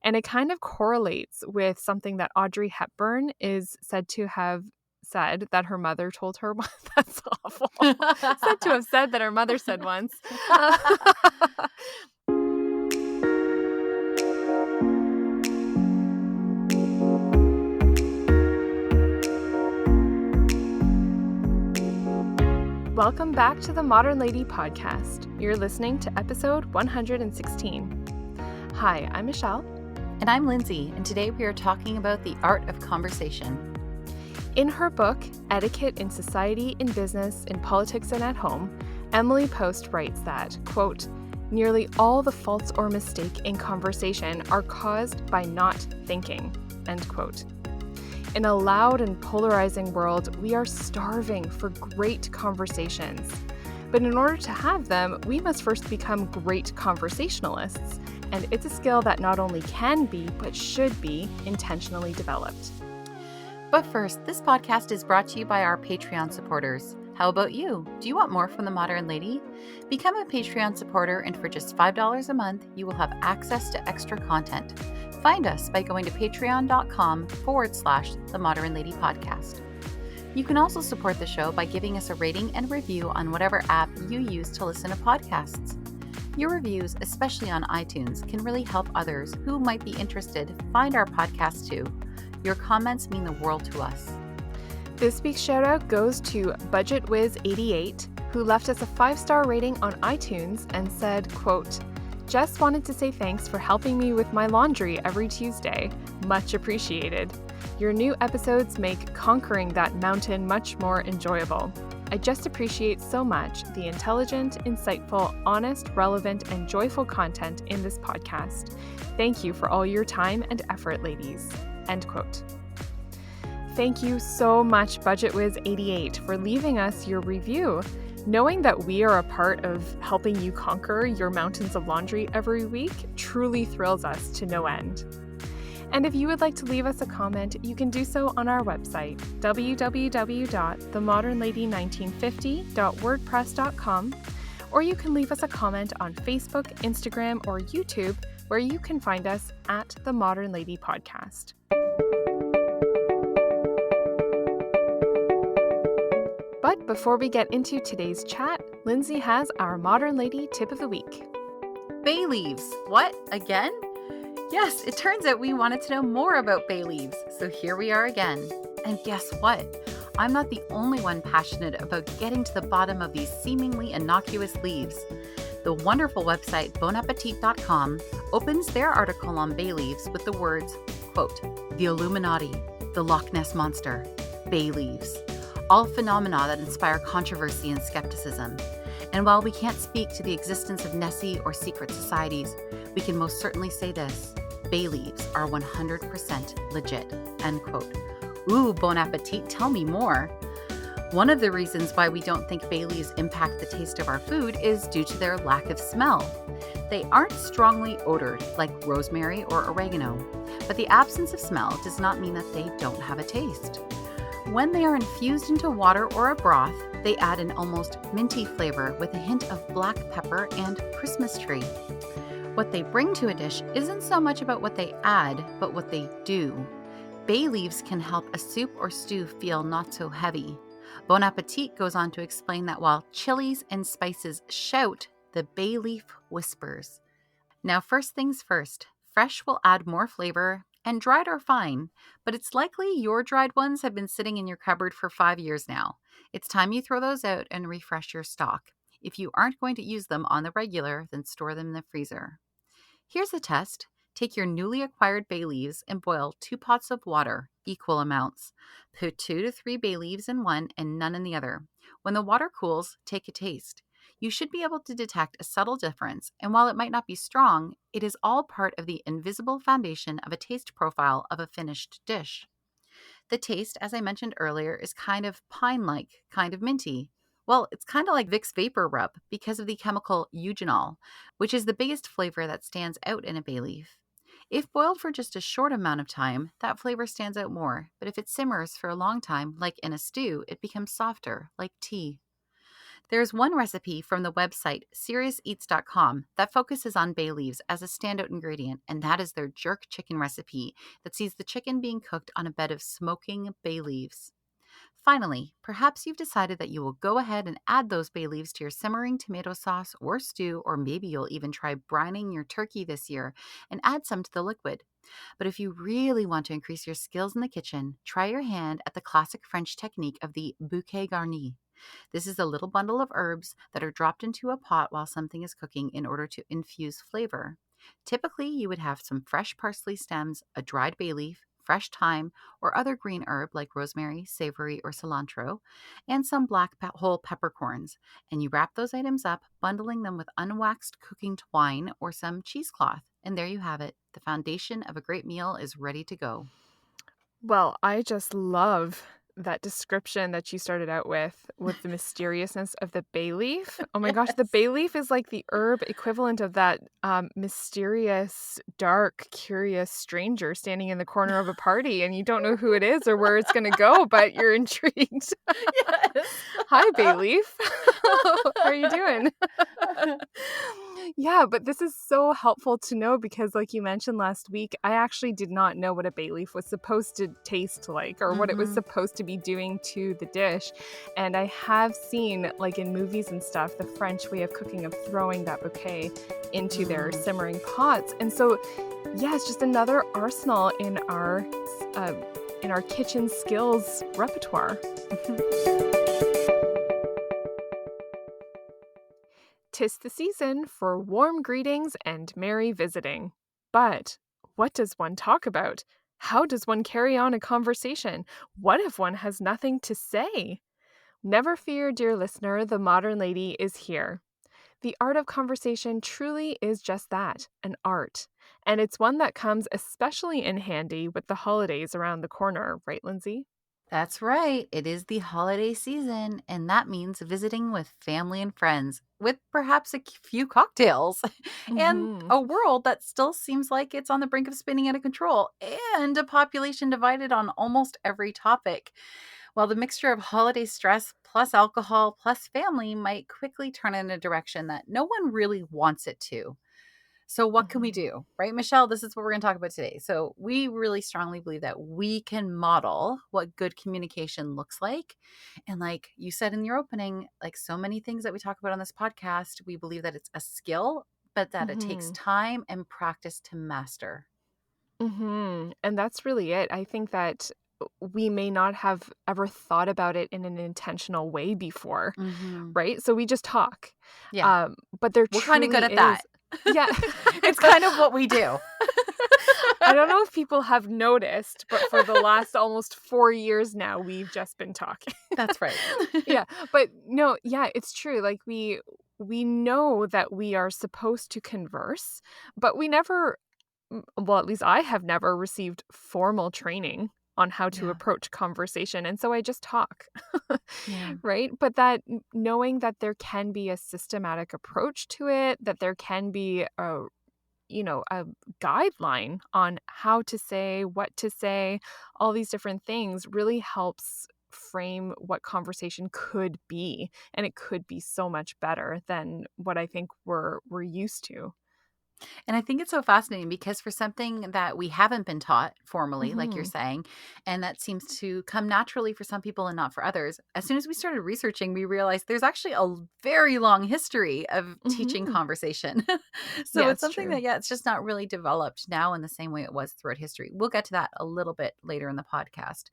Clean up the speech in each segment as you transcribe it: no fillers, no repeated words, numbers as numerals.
And it kind of correlates with something that Audrey Hepburn is said to have said that her mother told her. That's awful. Said to have said that her mother said once. Welcome back to the Modern Lady podcast. You're listening to episode 116. Hi, I'm Michelle. And I'm Lindsay, and today we are talking about the art of conversation. In her book, Etiquette in Society, in Business, in Politics, and at Home, Emily Post writes that, quote, nearly all the faults or mistake in conversation are caused by not thinking, end quote. In a loud and polarizing world, we are starving for great conversations. But in order to have them, we must first become great conversationalists, and it's a skill that not only can be, but should be, intentionally developed. But first, this podcast is brought to you by our Patreon supporters. How about you? Do you want more from the Modern Lady? Become a Patreon supporter, and for just $5 a month, you will have access to extra content. Find us by going to patreon.com/The Modern Lady Podcast. You can also support the show by giving us a rating and review on whatever app you use to listen to podcasts. Your reviews, especially on iTunes, can really help others who might be interested find our podcast too. Your comments mean the world to us. This week's shout out goes to BudgetWiz88, who left us a 5-star rating on iTunes and said, quote, just wanted to say thanks for helping me with my laundry every Tuesday. Much appreciated. Your new episodes make conquering that mountain much more enjoyable. I just appreciate so much the intelligent, insightful, honest, relevant, and joyful content in this podcast. Thank you for all your time and effort, ladies. End quote. Thank you so much, BudgetWiz88, for leaving us your review. Knowing that we are a part of helping you conquer your mountains of laundry every week truly thrills us to no end. And if you would like to leave us a comment, you can do so on our website, www.themodernlady1950.wordpress.com, or you can leave us a comment on Facebook, Instagram, or YouTube, where you can find us at The Modern Lady Podcast. But before we get into today's chat, Lindsay has our Modern Lady tip of the week. Bay leaves. What? Again? Yes, it turns out we wanted to know more about bay leaves, so here we are again. And guess what? I'm not the only one passionate about getting to the bottom of these seemingly innocuous leaves. The wonderful website bonappetit.com opens their article on bay leaves with the words, quote, the Illuminati, the Loch Ness Monster, bay leaves. All phenomena that inspire controversy and skepticism. And while we can't speak to the existence of Nessie or secret societies, we can most certainly say this: bay leaves are 100% legit, end quote. Ooh, bon appetit, tell me more. One of the reasons why we don't think bay leaves impact the taste of our food is due to their lack of smell. They aren't strongly odored like rosemary or oregano, but the absence of smell does not mean that they don't have a taste. When they are infused into water or a broth, they add an almost minty flavor with a hint of black pepper and Christmas tree. What they bring to a dish isn't so much about what they add, but what they do. Bay leaves can help a soup or stew feel not so heavy. Bon Appetit goes on to explain that while chilies and spices shout, the bay leaf whispers. Now, first things first, fresh will add more flavor, and dried are fine, but it's likely your dried ones have been sitting in your cupboard for 5 years now. It's time you throw those out and refresh your stock. If you aren't going to use them on the regular, then store them in the freezer. Here's a test. Take your newly acquired bay leaves and boil 2 pots of water, equal amounts. Put 2 to 3 bay leaves in one and none in the other. When the water cools, take a taste. You should be able to detect a subtle difference, and while it might not be strong, it is all part of the invisible foundation of a taste profile of a finished dish. The taste, as I mentioned earlier, is kind of pine-like, kind of minty. Well, it's kind of like Vicks Vapor Rub because of the chemical eugenol, which is the biggest flavor that stands out in a bay leaf. If boiled for just a short amount of time, that flavor stands out more, but if it simmers for a long time, like in a stew, it becomes softer, like tea. There's one recipe from the website SeriousEats.com that focuses on bay leaves as a standout ingredient, and that is their jerk chicken recipe that sees the chicken being cooked on a bed of smoking bay leaves. Finally, perhaps you've decided that you will go ahead and add those bay leaves to your simmering tomato sauce or stew, or maybe you'll even try brining your turkey this year and add some to the liquid. But if you really want to increase your skills in the kitchen, try your hand at the classic French technique of the bouquet garni. This is a little bundle of herbs that are dropped into a pot while something is cooking in order to infuse flavor. Typically, you would have some fresh parsley stems, a dried bay leaf, fresh thyme, or other green herb like rosemary, savory, or cilantro, and some whole peppercorns. And you wrap those items up, bundling them with unwaxed cooking twine or some cheesecloth. And there you have it. The foundation of a great meal is ready to go. Well, I just love that description that you started out with the mysteriousness of the bay leaf. Oh my gosh, the Yes. bay leaf is like the herb equivalent of that mysterious, dark, curious stranger standing in the corner of a party, and you don't know who it is or where it's going to go, but you're intrigued. Yes. Hi, bay leaf. How are you doing? Yeah, but this is so helpful to know because, like you mentioned last week, I actually did not know what a bay leaf was supposed to taste like or what it was Mhm. supposed to be doing to the dish. And I have seen, like in movies and stuff, the French way of cooking of throwing that bouquet into their Mm. simmering pots. And so, yeah, it's just another arsenal in our kitchen skills repertoire. 'Tis the season for warm greetings and merry visiting. But what does one talk about? How does one carry on a conversation? What if one has nothing to say? Never fear, dear listener, the modern lady is here. The art of conversation truly is just that, an art. And it's one that comes especially in handy with the holidays around the corner, right, Lindsay? That's right. It is the holiday season, and that means visiting with family and friends with perhaps a few cocktails and Mm-hmm. a world that still seems like it's on the brink of spinning out of control and a population divided on almost every topic. While the mixture of holiday stress plus alcohol plus family might quickly turn in a direction that no one really wants it to. So, what can we Mm-hmm. do? Right, Michelle? This is what we're going to talk about today. So, we really strongly believe that we can model what good communication looks like. And, like you said in your opening, like so many things that we talk about on this podcast, we believe that it's a skill, but that it takes Mm-hmm. time and practice to master. And that's really it. I think that we may not have ever thought about it in an intentional way before, Hmm. right? So we just talk. Yeah, But there we're kind of good truly at that. is. Yeah. It's kind of what we do. I don't know if people have noticed, but for the last almost 4 years now, we've just been talking. That's right. Yeah, but no, yeah, it's true. Like we know that we are supposed to converse, but we never well, at least I have never received formal training on how to Yeah. approach conversation, and so I just talk. Yeah. Right? But that knowing that there can be a systematic approach to it, that there can be a guideline on how to say, what to say, all these different things really helps frame what conversation could be, and it could be so much better than what I think we're used to. And I think it's so fascinating because for something that we haven't been taught formally, like you're Mhm. saying, and that seems to come naturally for some people and not for others, as soon as we started researching, we realized there's actually a very long history of teaching Mhm. conversation. So Yeah, it's it's something true. that, yeah, it's just not really developed now in the same way it was throughout history. We'll get to that a little bit later in the podcast.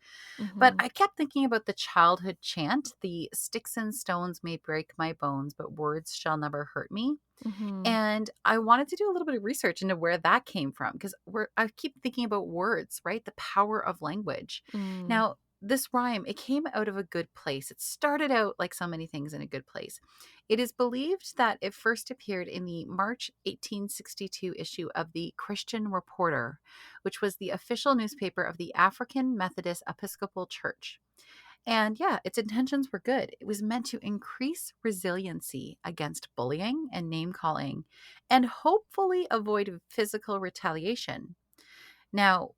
But Mhm. I kept thinking about the childhood chant, the sticks and stones may break my bones, but words shall never hurt me. Mhm. And I wanted to do a little bit of research into where that came from because I keep thinking about words, right? The power of language. Mm. Now, this rhyme, it came out of a good place. It started out like so many things in a good place. It is believed that it first appeared in the March 1862 issue of the Christian Reporter, which was the official newspaper of the African Methodist Episcopal Church. And yeah, its intentions were good. It was meant to increase resiliency against bullying and name calling and hopefully avoid physical retaliation. Now,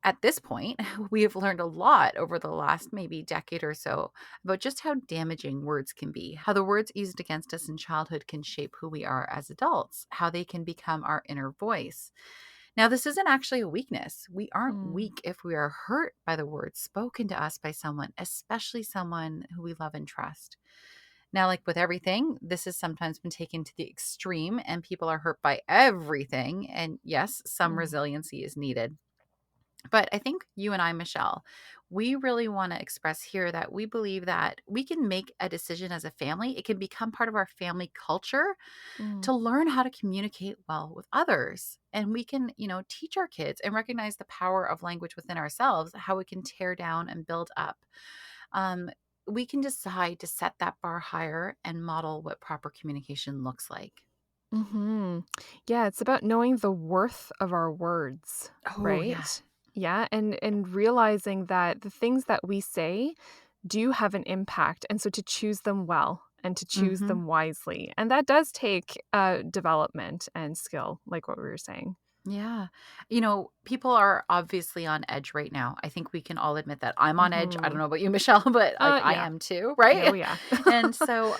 at this point, we have learned a lot over the last maybe decade or so about just how damaging words can be, how the words used against us in childhood can shape who we are as adults, how they can become our inner voice. Now, this isn't actually a weakness. We aren't Mm. weak if we are hurt by the words spoken to us by someone, especially someone who we love and trust. Now, like with everything, this has sometimes been taken to the extreme and people are hurt by everything. And yes, some Mm. resiliency is needed. But I think you and I, Michelle, we really want to express here that we believe that we can make a decision as a family. It can become part of our family culture Mm. to learn how to communicate well with others. And we can, teach our kids and recognize the power of language within ourselves, how we can tear down and build up. Um, we can decide to set that bar higher and model what proper communication looks like. Hmm. Yeah, it's about knowing the worth of our words, Oh, yeah. right? Yeah, and realizing that the things that we say do have an impact, and so to choose them well and to choose Hmm. them wisely. And that does take development and skill, like what we were saying. Yeah. People are obviously on edge right now. I think we can all admit that. I'm on edge. I don't Hmm. know about you, Michelle, but like I Yeah. am too, Yeah, oh, right? yeah. And so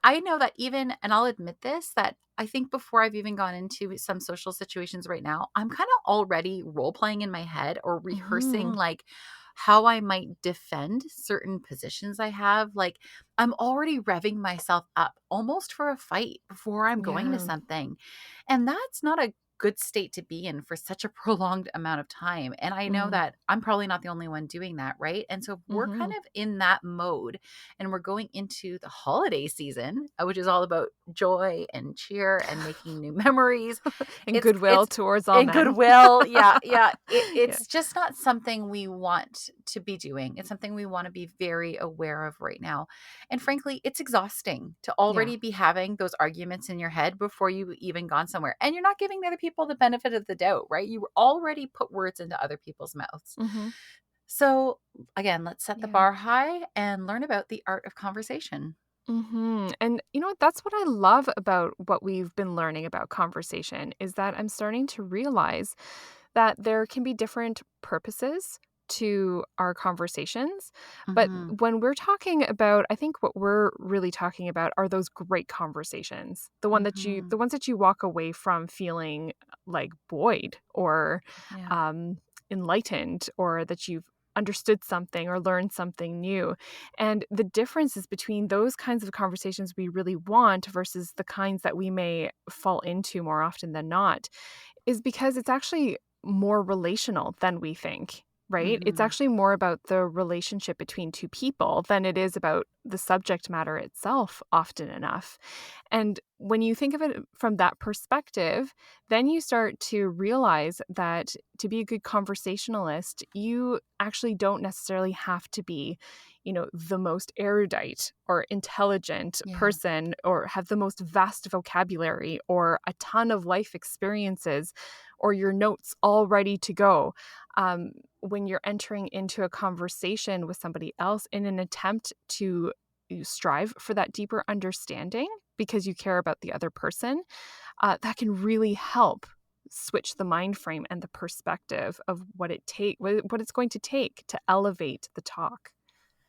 I know that even, and I'll admit this, that I think before I've even gone into some social situations right now, I'm kind of already role playing in my head or rehearsing Hmm. like how I might defend certain positions I have. Like I'm already revving myself up almost for a fight before I'm going to Yeah. something. And that's not a good state to be in for such a prolonged amount of time. And I know Mm. that I'm probably not the only one doing that, right? And so if we're kind Hmm. of in that mode and we're going into the holiday season, which is all about joy and cheer and making new memories. And It's goodwill towards all and men. goodwill. Yeah, yeah. Yeah. It's just not something we want to be doing. It's something we want to be very aware of right now. And frankly, it's exhausting to Yeah. already be having those arguments in your head before you even gone somewhere. And you're not giving the other people the benefit of the doubt, right? You already put words into other people's mouths. Hmm. So, again, let's set the Yeah. bar high and learn about the art of conversation. And you know what? That's what I love about what we've been learning about conversation is that I'm starting to realize that there can be different purposes to our conversations. But Hmm. when we're talking about, I think what we're really talking about are those great conversations. The Hmm. ones that you walk away from feeling like buoyed or Yeah. um, enlightened, or that you've understood something or learned something new. And the difference is between those kinds of conversations we really want versus the kinds that we may fall into more often than not is because it's actually more relational than we think, right? It's Hmm. actually more about the relationship between two people than it is about the subject matter itself, often enough. And when you think of it from that perspective, then you start to realize that to be a good conversationalist, you actually don't necessarily have to be, the most erudite or intelligent Yeah. person or have the most vast vocabulary or a ton of life experiences or your notes all ready to go. When you're entering into a conversation with somebody else in an attempt to strive for that deeper understanding because you care about the other person, that can really help switch the mind frame and the perspective of what it's going to take to elevate the talk.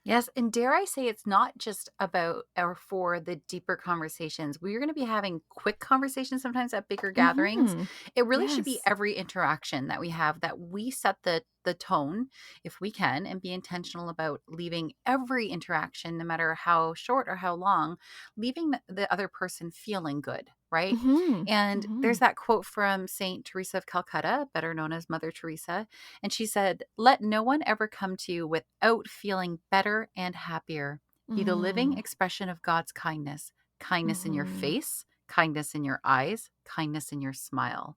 Yes, and dare I say it's not just about or for the deeper conversations. We're going to be having quick conversations sometimes at bigger gatherings. Hmm. It really should be Yes. every interaction that we have that we set the tone if we can and be intentional about leaving every interaction, no matter how short or how long, leaving the other person feeling good, right? Hmm. And Hmm. there's that quote from Saint Teresa of Calcutta, better known as Mother Teresa, and she said, "Let no one ever come to you without feeling better and happier. Be the living Hmm. expression of God's kindness, kindness in your Hmm. face, kindness in your eyes, kindness in your smile."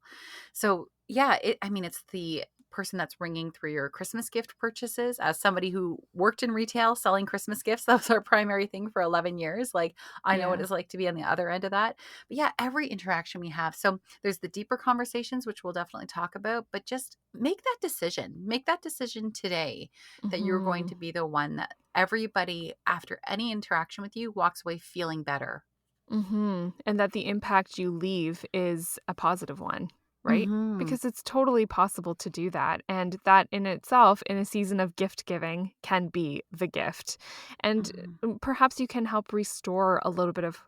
So, yeah, it's the person that's ringing through your Christmas gift purchases. As somebody who worked in retail selling Christmas gifts, that was our primary thing for 11 years. Like, I know what Yeah. it's like to be on the other end of that. But yeah, every interaction we have. So, there's the deeper conversations, which we'll definitely talk about, but just make that decision. Make that decision today that you're going Hmm. to be the one that everybody, after any interaction with you, walks away feeling better. Hmm. And that the impact you leave is a positive one. right? Hmm. Because it's totally possible to do that. And that in itself, in a season of gift giving, can be the gift. And Hmm. perhaps you can help restore a little bit of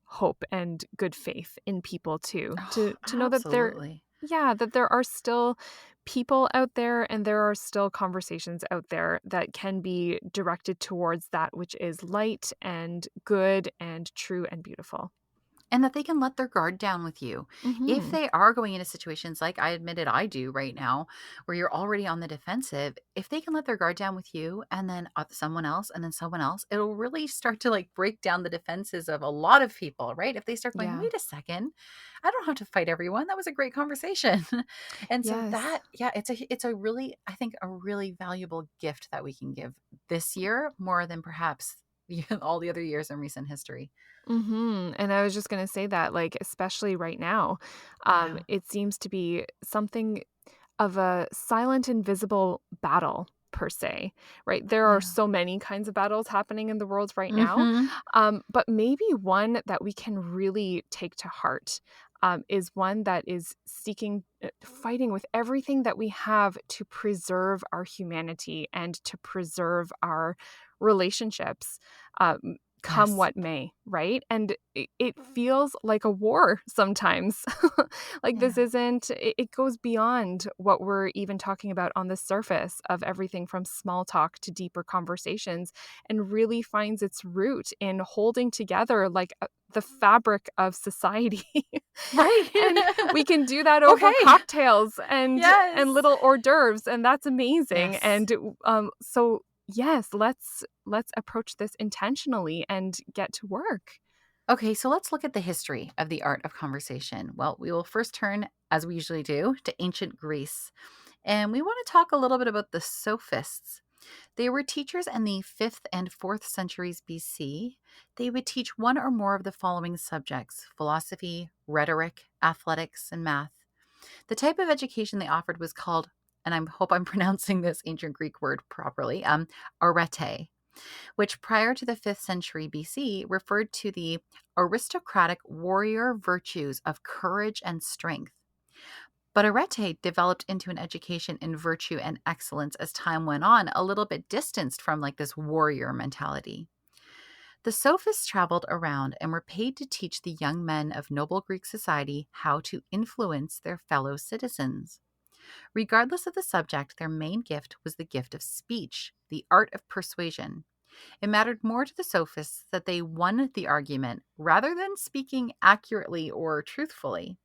hope and good faith in people too, Oh, to know that absolutely. that there are still people out there and there are still conversations out there that can be directed towards that which is light and good and true and beautiful. And that they can let their guard down with you. If Mhm. they are going into situations like I admitted I do right now, where you're already on the defensive, if they can let their guard down with you and then someone else and then someone else, it'll really start to like break down the defenses of a lot of people, right? If they start going, Yeah. wait a second, I don't have to fight everyone. That was a great conversation. And so Yes. that, yeah, it's a really, I think, a really valuable gift that we can give this year more than perhaps all the other years in recent history. And I was just gonna say that, like, especially right now, Yeah. it seems to be something of a silent, invisible battle per se, right? There are Yeah. so many kinds of battles happening in the world right now, Hmm. but maybe one that we can really take to heart is one that is fighting with everything that we have to preserve our humanity and to preserve our relationships. Come Yes. what may, right? And it feels like a war sometimes. Like this Yeah. isn't, it goes beyond what we're even talking about on the surface of everything from small talk to deeper conversations, and really finds its root in holding together like the fabric of society. And Right. we can do that over Okay. cocktails and Yes. little hors d'oeuvres, and that's amazing. Yes. And so yes, let's approach this intentionally and get to work. Okay, so let's look at the history of the art of conversation. Well, we will first turn, as we usually do, to ancient Greece. And we want to talk a little bit about the sophists. They were teachers in the 5th and 4th centuries BC. They would teach one or more of the following subjects: philosophy, rhetoric, athletics, and math. The type of education they offered was called, and I hope I'm pronouncing this ancient Greek word properly, arete, which prior to the 5th century BC referred to the aristocratic warrior virtues of courage and strength. But arete developed into an education in virtue and excellence as time went on, a little bit distanced from like this warrior mentality. The sophists traveled around and were paid to teach the young men of noble Greek society how to influence their fellow citizens. Regardless of the subject, their main gift was the gift of speech, the art of persuasion. It mattered more to the sophists that they won the argument rather than speaking accurately or truthfully.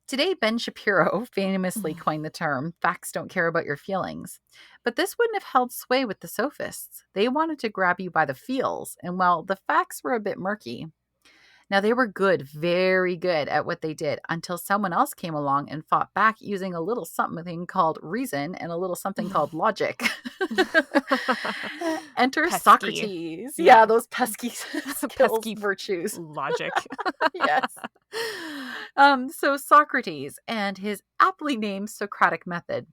Today, Ben Shapiro famously coined the term, facts don't care about your feelings. But this wouldn't have held sway with the sophists. They wanted to grab you by the feels, and well, the facts were a bit murky. Now, they were good, very good at what they did until someone else came along and fought back using a little something called reason and a little something called logic. Enter Pesky. Socrates. Yeah, Yeah. those pesky skills, Pesky virtues. logic. Yes. So Socrates and his aptly named Socratic method.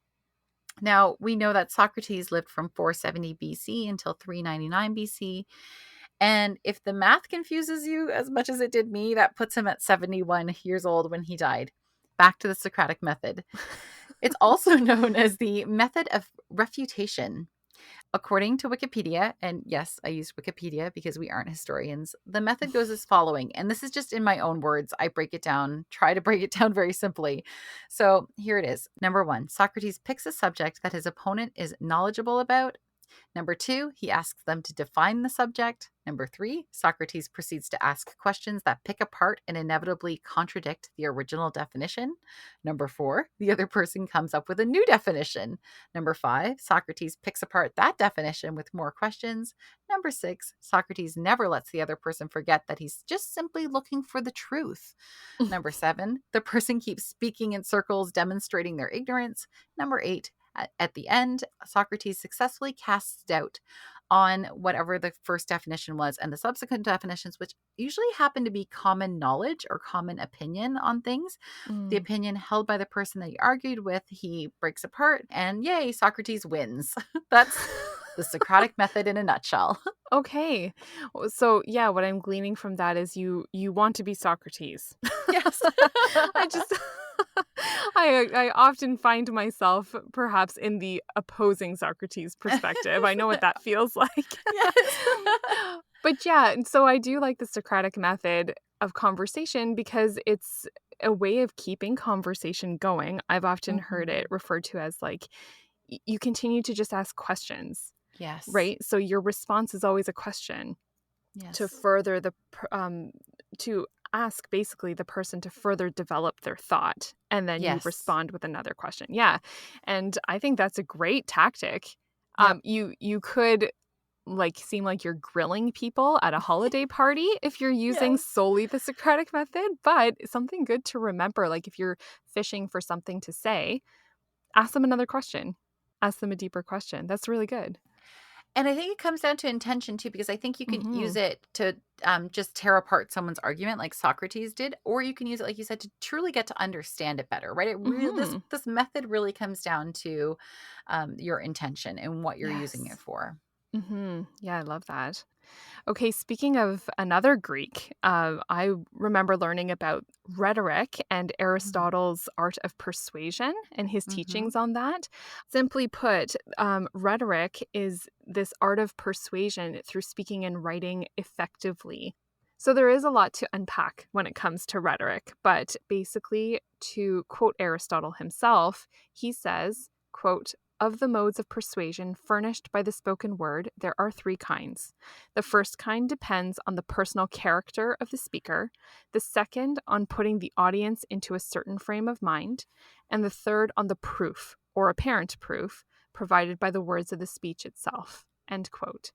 Now, we know that Socrates lived from 470 BC until 399 BC. And if the math confuses you as much as it did me, that puts him at 71 years old when he died. Back to the Socratic method. It's also known as the method of refutation. According to Wikipedia, and yes, I used Wikipedia because we aren't historians, the method goes as following. And this is just in my own words. I break it down, try to break it down very simply. So here it is. Number one, Socrates picks a subject that his opponent is knowledgeable about. Number two, he asks them to define the subject. Number three, Socrates proceeds to ask questions that pick apart and inevitably contradict the original definition. Number four, the other person comes up with a new definition. Number five, Socrates picks apart that definition with more questions. Number six, Socrates never lets the other person forget that he's just simply looking for the truth. Number seven, the person keeps speaking in circles, demonstrating their ignorance. Number eight, at the end, Socrates successfully casts doubt on whatever the first definition was and the subsequent definitions, which usually happen to be common knowledge or common opinion on things. The Mm. opinion held by the person that he argued with, he breaks apart, and yay, Socrates wins. That's The Socratic method in a nutshell. Okay. So yeah, what I'm gleaning from that is you want to be Socrates. Yes. I just I often find myself perhaps in the opposing Socrates perspective. I know what that feels like. Yes. But yeah, and so I do like the Socratic method of conversation because it's a way of keeping conversation going. I've often heard it Mhm. referred to as like you continue to just ask questions, Yes. right? So your response is always a question to Yes. further to ask basically the person to further develop their thought, and then you Yes. respond with another question. Yeah. And I think that's a great tactic. Yep. You could like seem like you're grilling people at a holiday party if you're using Yes. solely the Socratic method, but it's something good to remember. Like if you're fishing for something to say, ask them another question. Ask them a deeper question. That's really good. And I think it comes down to intention too, because I think you can use Mhm. it to just tear apart someone's argument, like Socrates did, or you can use it, like you said, to truly get to understand it better, right? It really Mhm. this method really comes down to your intention and what you're using it Yes. for. Mhm. Yeah, I love that. Okay, speaking of another Greek, I remember learning about rhetoric and Aristotle's art of persuasion and his Mm-hmm. teachings on that. Simply put, rhetoric is this art of persuasion through speaking and writing effectively. So there is a lot to unpack when it comes to rhetoric, but basically, to quote Aristotle himself, he says, quote, of the modes of persuasion furnished by the spoken word, there are three kinds. The first kind depends on the personal character of the speaker, the second on putting the audience into a certain frame of mind, and the third on the proof, or apparent proof, provided by the words of the speech itself. End quote.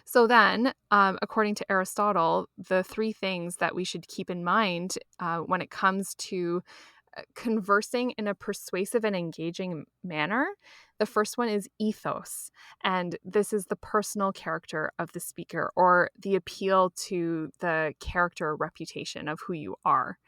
So then, according to Aristotle, the three things that we should keep in mind when it comes to conversing in a persuasive and engaging manner. The first one is ethos, and this is the personal character of the speaker or the appeal to the character or reputation of who you are.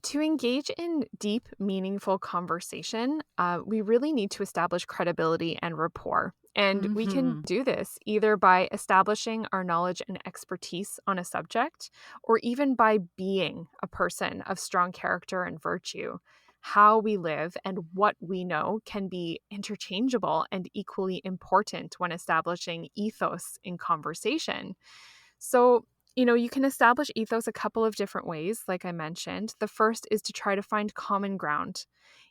To engage in deep, meaningful conversation, we really need to establish credibility and rapport. And we can Mm-hmm. do this either by establishing our knowledge and expertise on a subject, or even by being a person of strong character and virtue. How we live and what we know can be interchangeable and equally important when establishing ethos in conversation. So, you can establish ethos a couple of different ways, like I mentioned. The first is to try to find common ground.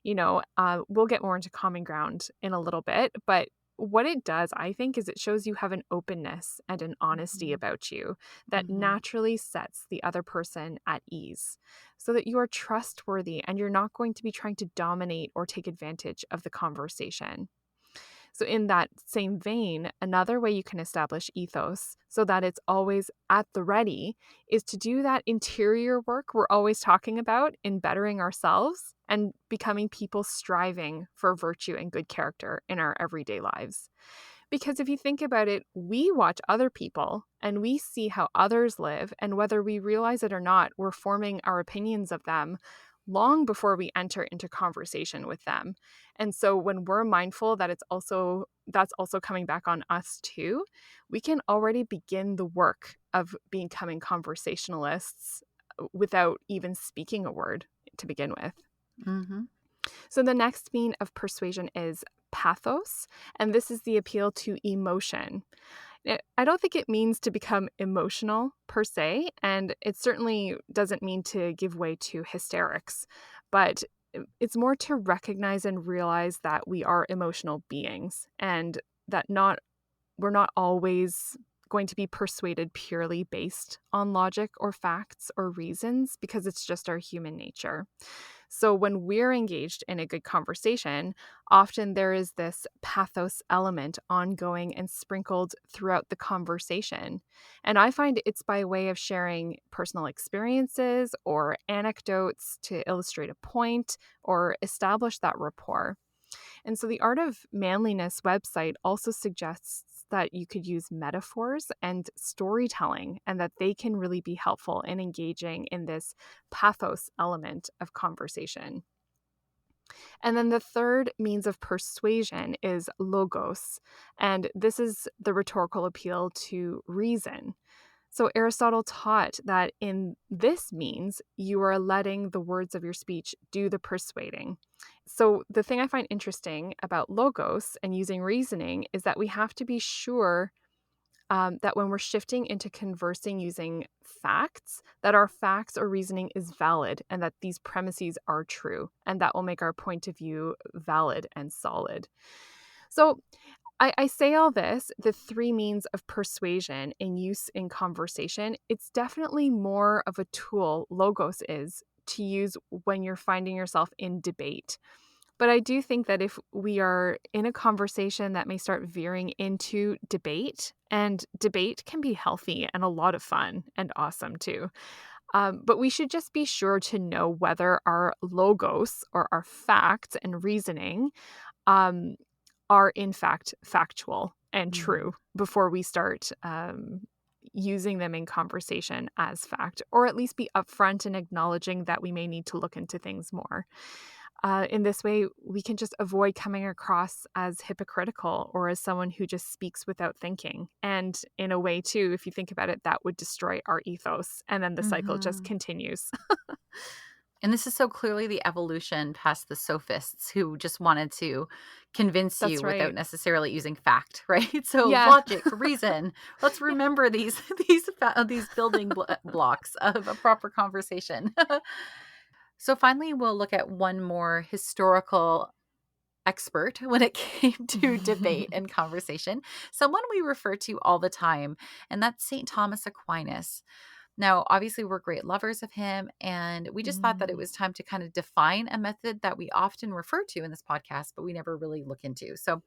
We'll get more into common ground in a little bit, but what it does, I think, is it shows you have an openness and an honesty Mm-hmm. about you that Mm-hmm. naturally sets the other person at ease so that you are trustworthy and you're not going to be trying to dominate or take advantage of the conversation. So, in that same vein, another way you can establish ethos so that it's always at the ready is to do that interior work we're always talking about in bettering ourselves and becoming people striving for virtue and good character in our everyday lives. Because if you think about it, we watch other people and we see how others live, and whether we realize it or not, we're forming our opinions of them long before we enter into conversation with them. And so when we're mindful that that's also coming back on us too, we can already begin the work of becoming conversationalists without even speaking a word to begin with. Mm-hmm. So the next mean of persuasion is pathos, and this is the appeal to emotion. I don't think it means to become emotional per se, and it certainly doesn't mean to give way to hysterics, but it's more to recognize and realize that we are emotional beings and that not we're not always going to be persuaded purely based on logic or facts or reasons because it's just our human nature. So when we're engaged in a good conversation, often there is this pathos element ongoing and sprinkled throughout the conversation. And I find it's by way of sharing personal experiences or anecdotes to illustrate a point or establish that rapport. And so the Art of Manliness website also suggests that you could use metaphors and storytelling and that they can really be helpful in engaging in this pathos element of conversation. And then the third means of persuasion is logos. And this is the rhetorical appeal to reason. So Aristotle taught that in this means you are letting the words of your speech do the persuading. So the thing I find interesting about logos and using reasoning is that we have to be sure that when we're shifting into conversing using facts, that our facts or reasoning is valid and that these premises are true, and that will make our point of view valid and solid. So I say all this, the three means of persuasion in use in conversation, it's definitely more of a tool, logos is, to use when you're finding yourself in debate. But I do think that if we are in a conversation that may start veering into debate, and debate can be healthy and a lot of fun and awesome too. But we should just be sure to know whether our logos or our facts and reasoning um, are in fact factual and Mm-hmm. true before we start using them in conversation as fact, or at least be upfront in acknowledging that we may need to look into things more. In this way, we can just avoid coming across as hypocritical or as someone who just speaks without thinking. And in a way, too, if you think about it, that would destroy our ethos. And then the cycle just Mm-hmm. continues. And this is so clearly the evolution past the sophists who just wanted to convince you That's without right. necessarily using fact, right? So Yeah. logic, reason. Let's remember these these building blocks of a proper conversation. So finally, we'll look at one more historical expert when it came to debate and conversation, someone we refer to all the time, and that's St. Thomas Aquinas. Now, obviously, we're great lovers of him, and we just thought that it Mm. was time to kind of define a method that we often refer to in this podcast, but we never really look into. So,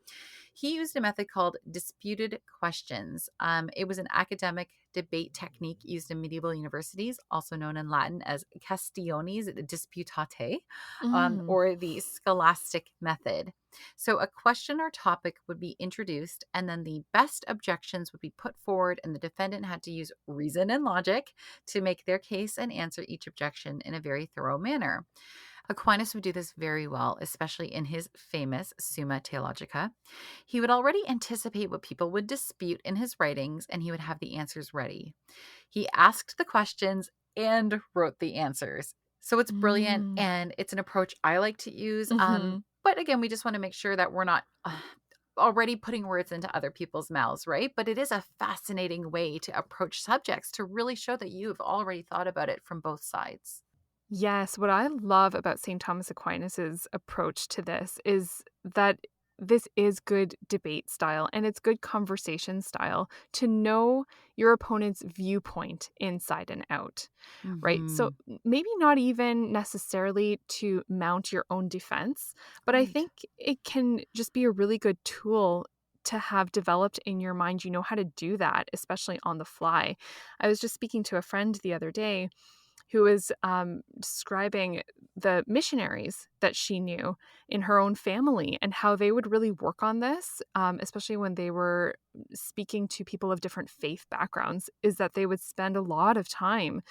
he used a method called disputed questions. It was an academic debate technique used in medieval universities, also known in Latin as questiones disputate, Mm. or the scholastic method. So, a question or topic would be introduced, and then the best objections would be put forward, and the defendant had to use reason and logic to make their case and answer each objection in a very thorough manner. Aquinas would do this very well, especially in his famous Summa Theologica. He would already anticipate what people would dispute in his writings, and he would have the answers ready. He asked the questions and wrote the answers. So it's brilliant, Mm. and it's an approach I like to use. Mhm. But again, we just want to make sure that we're not already putting words into other people's mouths, right? But it is a fascinating way to approach subjects to really show that you've already thought about it from both sides. Yes, what I love about St. Thomas Aquinas's approach to this is that this is good debate style and it's good conversation style to know your opponent's viewpoint inside and out, right? So Hmm. maybe not even necessarily to mount your own defense, but I Right. think it can just be a really good tool to have developed in your mind. You know how to do that, especially on the fly. I was just speaking to a friend the other day who was describing the missionaries that she knew in her own family and how they would really work on this, especially when they were speaking to people of different faith backgrounds, is that they would spend a lot of time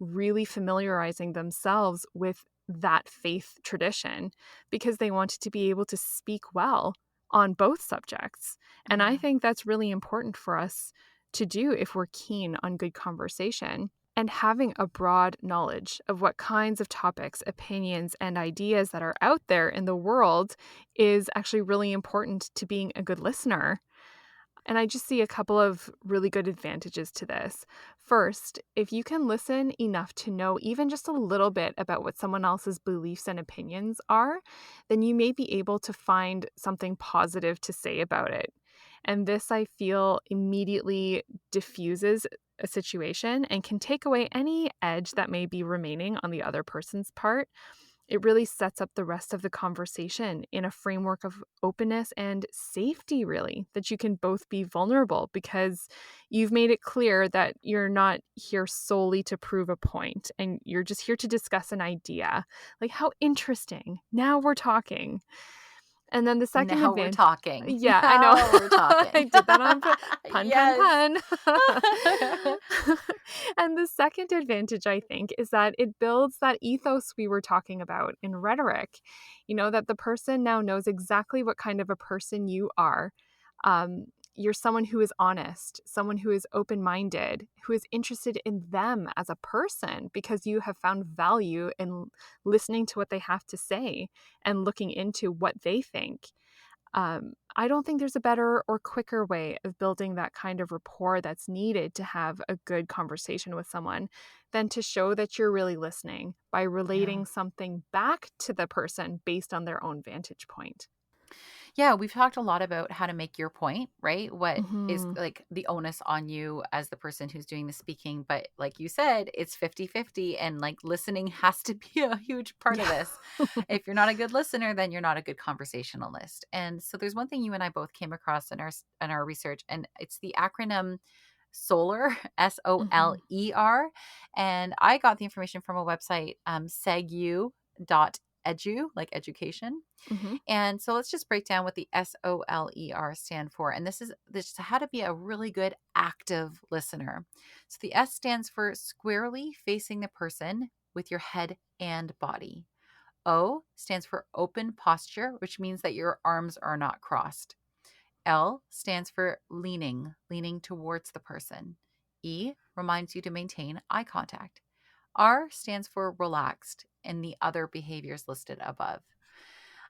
really familiarizing themselves with that faith tradition because they wanted to be able to speak well on both subjects. And I Yeah. think that's really important for us to do if we're keen on good conversation. And having a broad knowledge of what kinds of topics, opinions, and ideas that are out there in the world is actually really important to being a good listener. And I just see a couple of really good advantages to this. First, if you can listen enough to know even just a little bit about what someone else's beliefs and opinions are, then you may be able to find something positive to say about it. And this, I feel, immediately diffuses a situation and can take away any edge that may be remaining on the other person's part. It really sets up the rest of the conversation in a framework of openness and safety, really, that you can both be vulnerable because you've made it clear that you're not here solely to prove a point and you're just here to discuss an idea. Like, how interesting. Now we're talking. And then the second Now we're advantage, talking. yeah, I know. Now we're talking. I did that on pun, pun, Yes. pun. And the second advantage, I think, is that it builds that ethos we were talking about in rhetoric. That the person now knows exactly what kind of a person you are. You're someone who is honest, someone who is open-minded, who is interested in them as a person because you have found value in listening to what they have to say and looking into what they think. I don't think there's a better or quicker way of building that kind of rapport that's needed to have a good conversation with someone than to show that you're really listening by Yeah. relating something back to the person based on their own vantage point. Yeah, we've talked a lot about how to make your point, right? What is Mhm. like the onus on you as the person who's doing the speaking. But like you said, it's 50-50, and like listening has to be a huge part of Yeah. this. If you're not a good listener, then you're not a good conversationalist. And so there's one thing you and I both came across in our research, and it's the acronym SOLER, Mhm. SOLER. And I got the information from a website, segu.edu, like education. Mhm. And so let's just break down what the SOLER stand for. And this is how to be a really good active listener. So the S stands for squarely facing the person with your head and body. O stands for open posture, which means that your arms are not crossed. L stands for leaning towards the person. E reminds you to maintain eye contact. R stands for relaxed and the other behaviors listed above.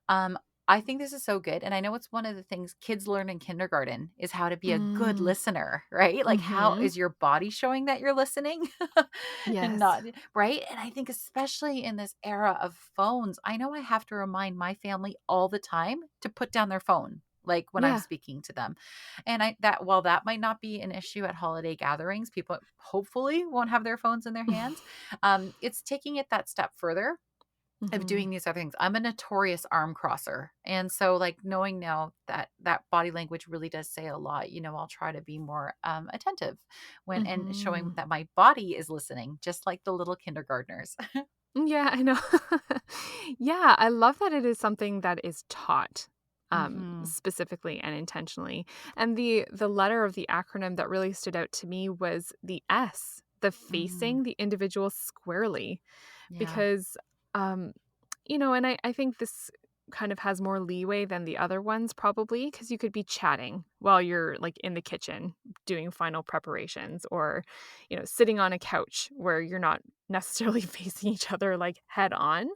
Um, I think this is so good. And I know it's one of the things kids learn in kindergarten is how to be a good Mm. listener, right? Like, how Mhm. is your body showing that you're listening and Yes. not, right? And I think, especially in this era of phones, I know I have to remind my family all the time to put down their phone. Like when I'm Yeah. speaking to them. And while that might not be an issue at holiday gatherings, people hopefully won't have their phones in their hands. It's taking it that step further of Mhm. doing these other things. I'm a notorious arm crosser. And so like knowing now that that body language really does say a lot, I'll try to be more attentive when and showing Mhm. that my body is listening, just like the little kindergartners. Yeah, I know. Yeah, I love that it is something that is taught, Hmm. specifically and intentionally. And the letter of the acronym that really stood out to me was the S, the Mm, facing the individual squarely. yeah. Because, um, and I think this kind of has more leeway than the other ones probably because you could be chatting while you're like in the kitchen doing final preparations or, sitting on a couch where you're not necessarily facing each other like head on.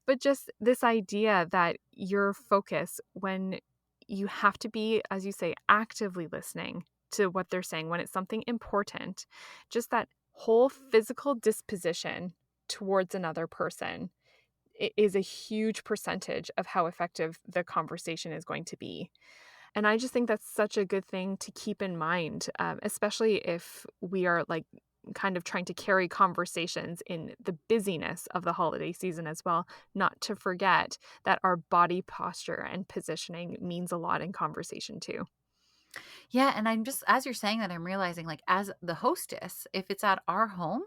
But just this idea that your focus when you have to be, as you say, actively listening to what they're saying when it's something important, just that whole physical disposition towards another person is a huge percentage of how effective the conversation is going to be. And I just think that's such a good thing to keep in mind, especially if we are like kind of trying to carry conversations in the busyness of the holiday season as well, not to forget that our body posture and positioning means a lot in conversation too. Yeah, and I'm just as you're saying that, I'm realizing like as the hostess, if it's at our home,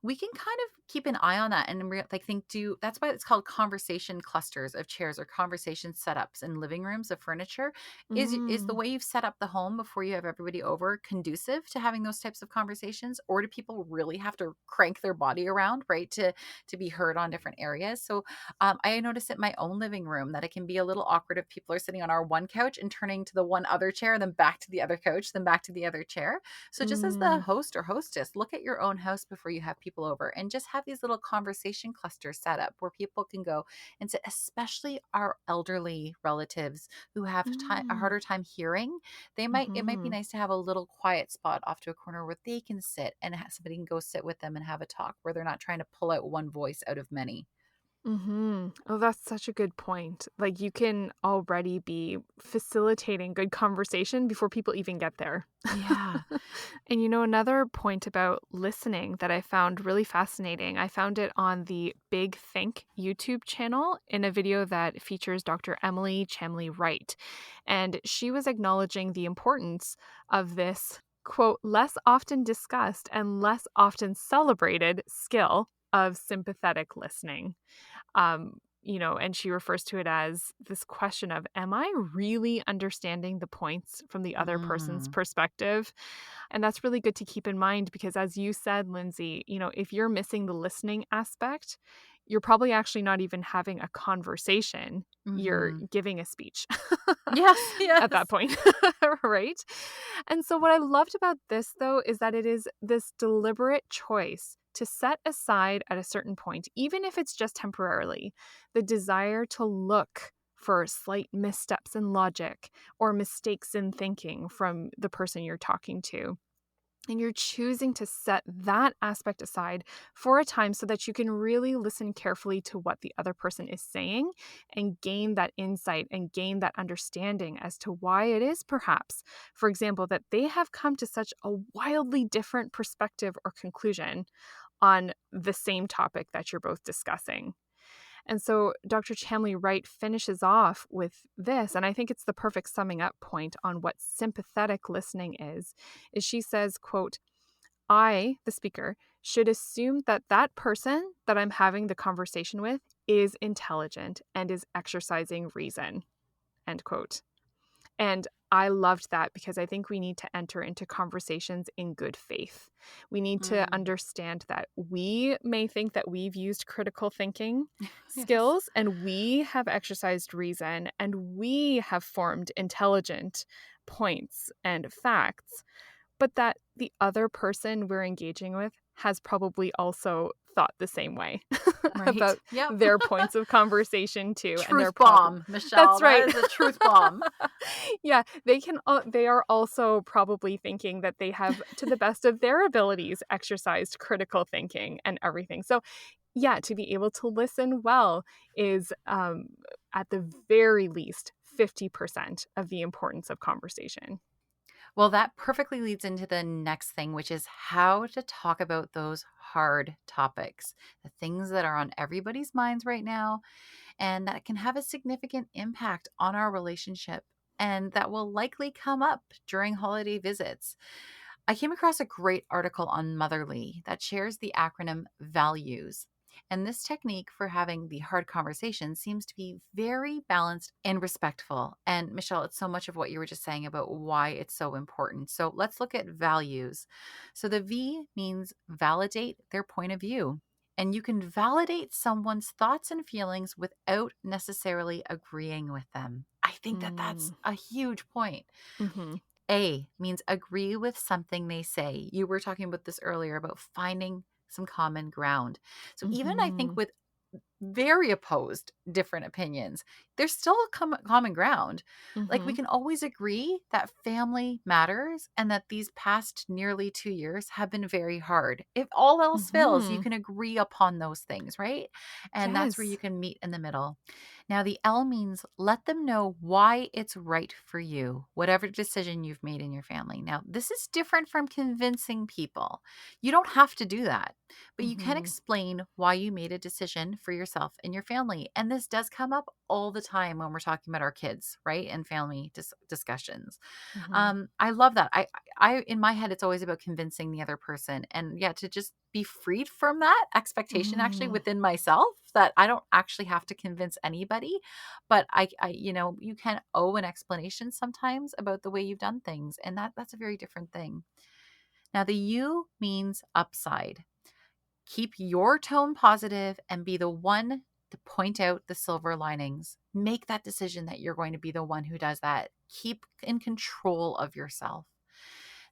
we can kind of keep an eye on that and like think do that's why it's called conversation clusters of chairs or conversation setups in living rooms of furniture. Is the Mm, way you've set up the home before you have everybody over conducive to having those types of conversations, or do people really have to crank their body around, right, to be heard on different areas? So I notice in my own living room that it can be a little awkward if people are sitting on our one couch and turning to the one other chair, then back to the other couch, then back to the other chair. So just as the mm, host or hostess, look at your own house before you have people over and just have these little conversation clusters set up where people can go and sit, especially our elderly relatives who have a mm, harder time hearing. It might be mhm. nice to have a little quiet spot off to a corner where they can sit and somebody can go sit with them and have a talk where they're not trying to pull out one voice out of many. Mhm. Oh, that's such a good point. Like, you can already be facilitating good conversation before people even get there. Yeah. And another point about listening that I found really fascinating, I found it on the Big Think YouTube channel in a video that features Dr. Emily Chamley Wright. And she was acknowledging the importance of this, quote, less often discussed and less often celebrated skill of sympathetic listening. and she refers to it as this question of, am I really understanding the points from the other person's Mm, perspective? And that's really good to keep in mind because, as you said, Lindsay, if you're missing the listening aspect, you're probably actually not even having a conversation. You're mhm. giving a speech Yes, at that yes. point, right? And so, what I loved about this, though, is that it is this deliberate choice to set aside at a certain point, even if it's just temporarily, the desire to look for slight missteps in logic or mistakes in thinking from the person you're talking to. And you're choosing to set that aspect aside for a time so that you can really listen carefully to what the other person is saying and gain that insight and gain that understanding as to why it is, perhaps, for example, that they have come to such a wildly different perspective or conclusion on the same topic that you're both discussing. And so Dr. Chamley Wright finishes off with this, and I think it's the perfect summing up point on what sympathetic listening is she says, quote, I, the speaker, should assume that that person that I'm having the conversation with is intelligent and is exercising reason, end quote. And I loved that because I think we need to enter into conversations in good faith. We need to Mm. understand that we may think that we've used critical thinking Yes. skills and we have exercised reason and we have formed intelligent points and facts, but that the other person we're engaging with has probably also thought the same way Right. about Yep. their points of conversation too, and they're Truth probably bomb, Michelle. that's That right. is a truth bomb. Yeah, they are also probably thinking that they have, to the best of their abilities, exercised critical thinking and everything. So, yeah, to be able to listen well is, at the very least, 50% of the importance of conversation. Well, that perfectly leads into the next thing, which is how to talk about those hard topics, the things that are on everybody's minds right now, and that can have a significant impact on our relationship and that will likely come up during holiday visits. I came across a great article on Motherly that shares the acronym VALUES. And this technique for having the hard conversation seems to be very balanced and respectful. And Michelle, it's so much of what you were just saying about why it's so important. So let's look at values. So the V means validate their point of view. And you can validate someone's thoughts and feelings without necessarily agreeing with them. I think that that's Mm, a huge point. mhm, A means agree with something they say. You were talking about this earlier about finding some common ground. So even I think mhm, with very opposed different opinions, there's still a common ground. Like we mhm, can always agree that family matters and that these past nearly 2 years have been very hard. If all else fails, you mhm. can agree upon those things, right? And that's where you Yes. can meet in the middle. Now, the L means let them know why it's right for you, whatever decision you've made in your family. Now, this is different from convincing people. You don't have to do that, but you can Mhm, explain why you made a decision for yourself and your family. And this does come up all the time when we're talking about our kids, right? And family discussions. mhm, I love that. In my head, it's always about convincing the other person, and yeah, to just be freed from that expectation actually mm, within myself that I don't actually have to convince anybody, but you can owe an explanation sometimes about the way you've done things, and that's a very different thing. Now, the U means upside. Keep your tone positive and be the one to point out the silver linings. Make that decision that you're going to be the one who does that. Keep in control of yourself.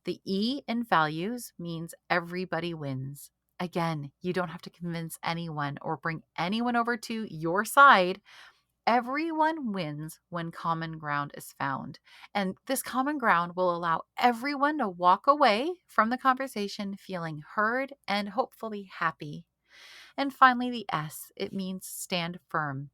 The E in values means everybody wins. Again, you don't have to convince anyone or bring anyone over to your side. Everyone wins when common ground is found. And this common ground will allow everyone to walk away from the conversation feeling heard and hopefully happy. And finally, the S, it means stand firm.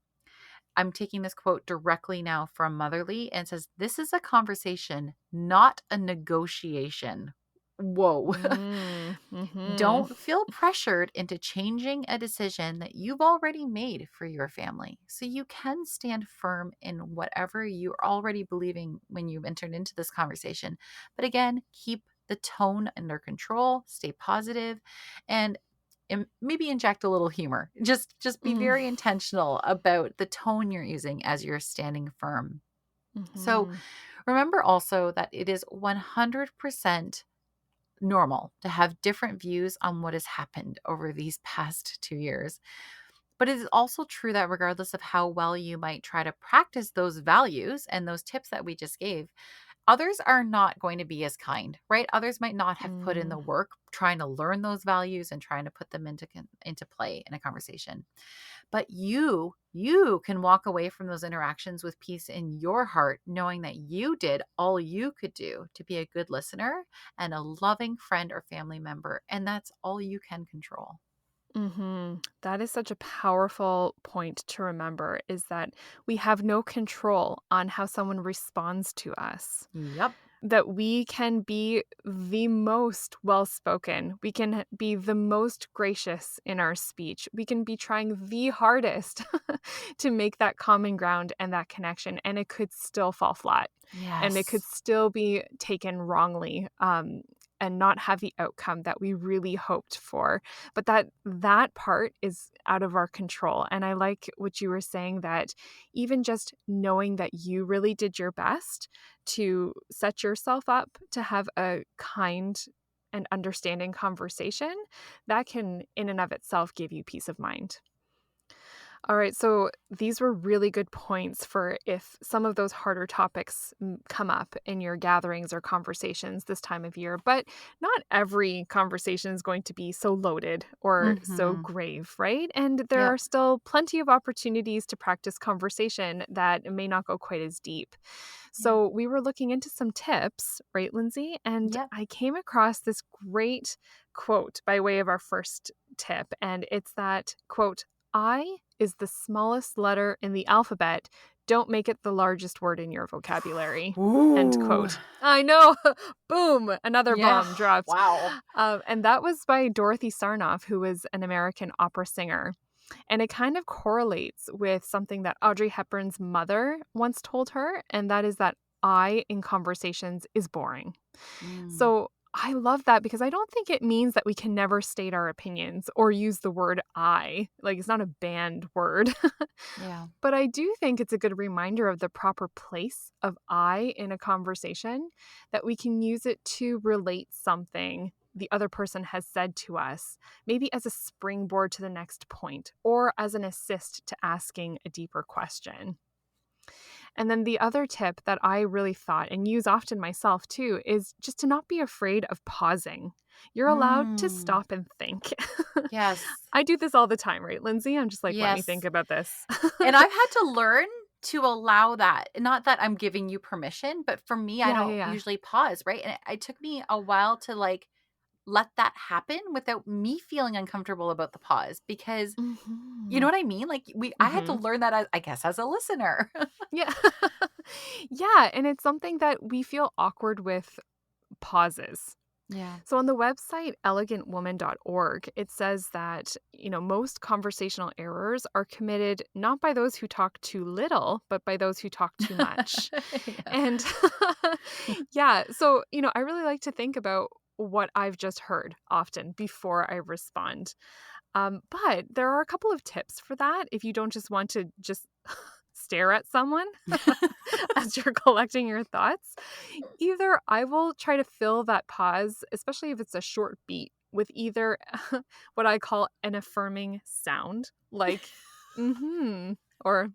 I'm taking this quote directly now from Motherly and it says, this is a conversation, not a negotiation. Whoa. mm, mhm, Don't feel pressured into changing a decision that you've already made for your family. So you can stand firm in whatever you're already believing when you entered into this conversation. But again, keep the tone under control, stay positive, and maybe inject a little humor. Just be Mm. very intentional about the tone you're using as you're standing firm. So Mm-hmm. remember also that it is 100% normal to have different views on what has happened over these past 2 years. But it is also true that regardless of how well you might try to practice those values and those tips that we just gave, others are not going to be as kind, right? Others might not have put in Mm. the work trying to learn those values and trying to put them into play in a conversation. But you can walk away from those interactions with peace in your heart, knowing that you did all you could do to be a good listener and a loving friend or family member, and that's all you can control. Mm-hmm. That is such a powerful point to remember, is that we have no control on how someone responds to us. Yep. That we can be the most well spoken, we can be the most gracious in our speech, we can be trying the hardest to make that common ground and that connection, and it could still fall flat, and it could Yes. still be taken wrongly. And not have the outcome that we really hoped for, but that part is out of our control. And I like what you were saying, that even just knowing that you really did your best to set yourself up to have a kind and understanding conversation, that can in and of itself give you peace of mind. All right, so these were really good points for if some of those harder topics come up in your gatherings or conversations this time of year. But not every conversation is going to be so loaded or so Mm-hmm. grave, right? And there Yep. are still plenty of opportunities to practice conversation that may not go quite as deep. Yeah. So we were looking into some tips, right, Lindsay? And Yep. I came across this great quote by way of our first tip. And it's that quote, I is the smallest letter in the alphabet. Don't make it the largest word in your vocabulary. End Ooh. quote. I know. Boom. Another Yeah. bomb dropped. Wow. And that was by Dorothy Sarnoff, who was an American opera singer. And it kind of correlates with something that Audrey Hepburn's mother once told her, and that is that I in conversations is boring. Mm. So I love that, because I don't think it means that we can never state our opinions or use the word I. Like, it's not a banned word. Yeah. But I do think it's a good reminder of the proper place of I in a conversation, that we can use it to relate something the other person has said to us, maybe as a springboard to the next point or as an assist to asking a deeper question. And then the other tip that I really thought and use often myself too is just to not be afraid of pausing. You're allowed to Mm. stop and think. Yes. I do this all the time, right, Lindsay? I'm just like, let me think Yes. about this. And I've had to learn to allow that. Not that I'm giving you permission, but for me, I Yeah, yeah, don't yeah. usually pause, right? And it took me a while to like let that happen without me feeling uncomfortable about the pause because you know Mm-hmm. what I mean? Like I had to Mm-hmm. learn that as, I guess as a listener. Yeah. Yeah. And it's something that we feel awkward with pauses. Yeah. So on the website elegantwoman.org, it says that, most conversational errors are committed not by those who talk too little, but by those who talk too much. Yeah. And yeah, so, I really like to think about what I've just heard often before I respond. But there are a couple of tips for that if you don't just want to just stare at someone as you're collecting your thoughts. Either I will try to fill that pause, especially if it's a short beat, with either what I call an affirming sound, like mm-hmm or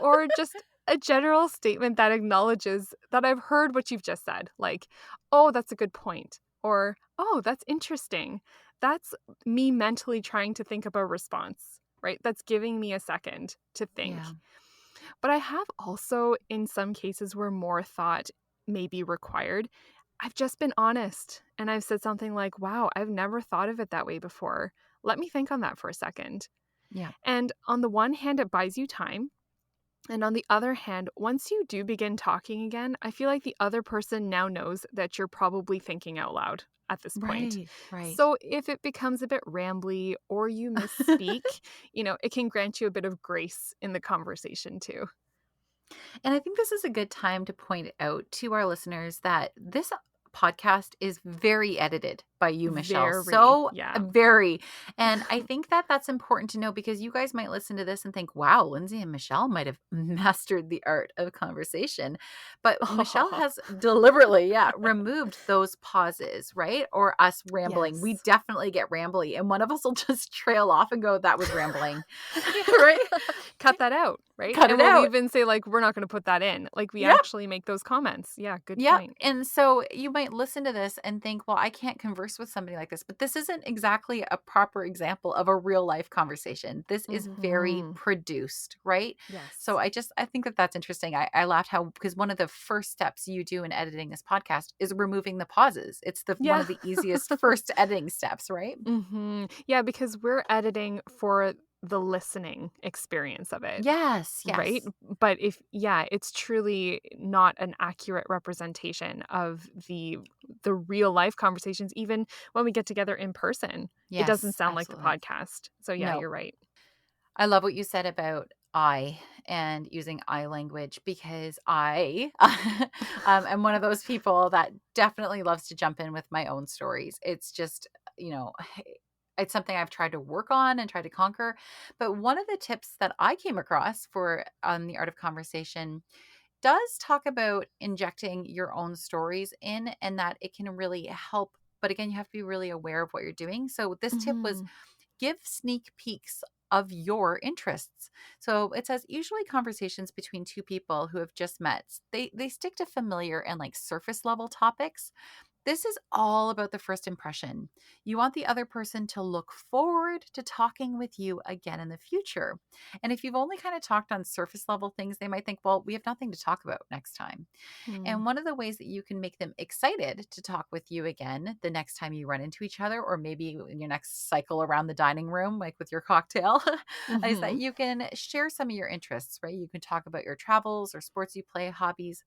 or just a general statement that acknowledges that I've heard what you've just said, like, oh, that's a good point, or oh, that's interesting. That's me mentally trying to think of a response, right? That's giving me a second to think. Yeah. But I have also, in some cases where more thought may be required, I've just been honest and I've said something like, wow, I've never thought of it that way before. Let me think on that for a second. Yeah. And on the one hand, it buys you time. And on the other hand, once you do begin talking again, I feel like the other person now knows that you're probably thinking out loud at this point. Right. Right. So if it becomes a bit rambly or you misspeak, it can grant you a bit of grace in the conversation too. And I think this is a good time to point out to our listeners that this podcast is very edited. by you, Michelle. Very, So yeah. very. And I think that that's important to know because you guys might listen to this and think, wow, Lindsay and Michelle might have mastered the art of conversation. But Michelle has deliberately, removed those pauses, right? Or us rambling. We Yes. definitely get rambly. And one of us will just trail off and go, that was rambling, Yeah. right? Cut that out, right? Cut And it we'll out. even say, like, we're not going to put that in. Like, we Yep. actually make those comments. Yeah, good Yep. point. And so you might listen to this and think, well, I can't converse with somebody like this. But this isn't exactly a proper example of a real life conversation. This is very Mhm. produced, right? So Yes. I think that that's interesting. I laughed how, because one of the first steps you do in editing this podcast is removing the pauses. It's one Yeah. of the easiest first editing steps, right? Yeah, because we're editing for the listening experience of it, Yes. right? Yes. But it's truly not an accurate representation of the real life conversations, even when we get together in person. It doesn't Yes, sound like the absolutely. podcast. So yeah, No, you're right. I love what you said about I and using I language because I am one of those people that definitely loves to jump in with my own stories. It's just, you know, it's something I've tried to work on and try to conquer. But one of the tips that I came across for the art of conversation does talk about injecting your own stories in and that it can really help. But again, you have to be really aware of what you're doing. So this tip was Mhm. give sneak peeks of your interests. So it says usually conversations between two people who have just met, they stick to familiar and like surface level topics. This is all about the first impression. You want the other person to look forward to talking with you again in the future. And if you've only kind of talked on surface level things, they might think, well, we have nothing to talk about next time. Mm. And one of the ways that you can make them excited to talk with you again the next time you run into each other, or maybe in your next cycle around the dining room, like with your cocktail, is that Mhm. you can share some of your interests, right? You can talk about your travels or sports you play, hobbies.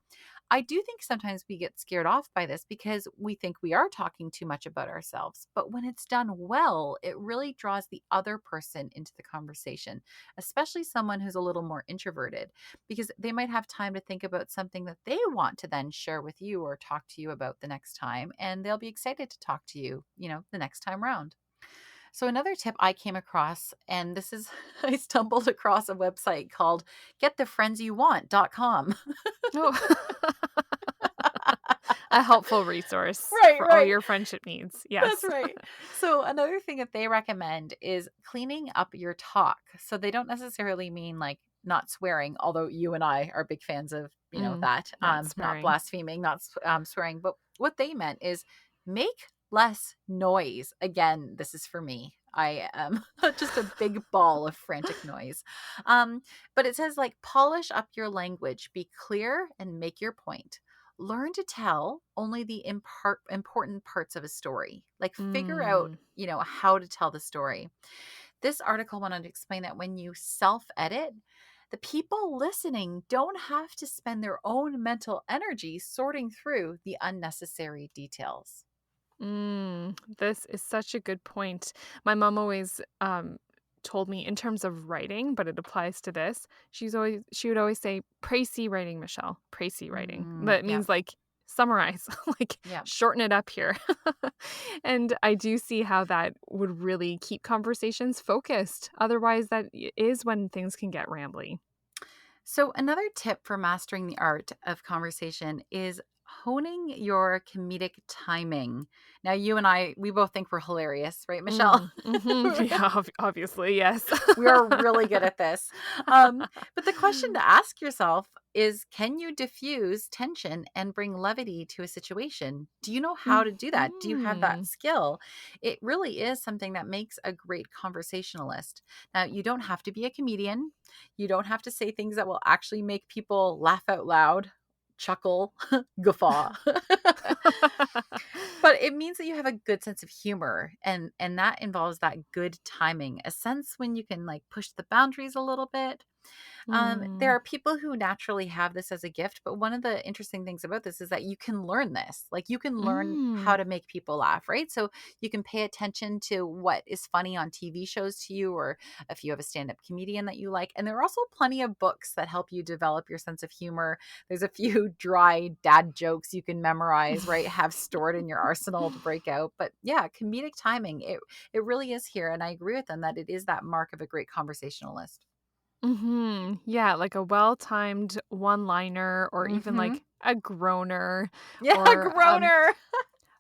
I do think sometimes we get scared off by this because we think we are talking too much about ourselves. But when it's done well, it really draws the other person into the conversation, especially someone who's a little more introverted, because they might have time to think about something that they want to then share with you or talk to you about the next time. And they'll be excited to talk to you, the next time around. So another tip I came across, and this is, I stumbled across a website called getthefriendsyouwant.com. Oh. A helpful resource Right, for all right. your friendship needs. That's Yes. right. So another thing that they recommend is cleaning up your talk. So they don't necessarily mean like not swearing, although you and I are big fans of, Mm. that, Not not swearing. blaspheming, not swearing. But what they meant is make less noise. Again, this is for me. I am just a big ball of frantic noise. Um, but it says like polish up your language, be clear and make your point. Learn to tell only the important parts of a story. Like figure out, Mm. how to tell the story. This article went on to explain that when you self edit, the people listening don't have to spend their own mental energy sorting through the unnecessary details. This is such a good point. My mom always told me in terms of writing, but it applies to this. She would always say, "Précis writing, Michelle. Précis writing." That Yeah, means like summarize, like yeah. shorten it up here. And I do see how that would really keep conversations focused. Otherwise, is when things can get rambly. So, another tip for mastering the art of conversation is honing your comedic timing. Now, you and I, we both think we're hilarious, right, Michelle? Yeah, obviously, yes. We are really good at this. But the question to ask yourself is, can you diffuse tension and bring levity to a situation? Do you know how to do that? Do you have that Mhm. skill? It really is something that makes a great conversationalist. Now, you don't have to be a comedian. You don't have to say things that will actually make people laugh out loud, chuckle, guffaw. But it means that you have a good sense of humor, and that involves that good timing, a sense when you can like push the boundaries a little bit. There Mm. are people who naturally have this as a gift, but one of the interesting things about this is that you can learn this. Like you can learn how Mm. to make people laugh, right? So you can pay attention to what is funny on TV shows to you, or if you have a stand up comedian that you like. And there are also plenty of books that help you develop your sense of humor. There's a few dry dad jokes you can memorize, right? Have stored in your arsenal to break out. But yeah, comedic timing, it really is here. And I agree with them that it is that mark of a great conversationalist. Yeah, like a well-timed one-liner or even Mm-hmm. like a groaner Yeah, or groaner.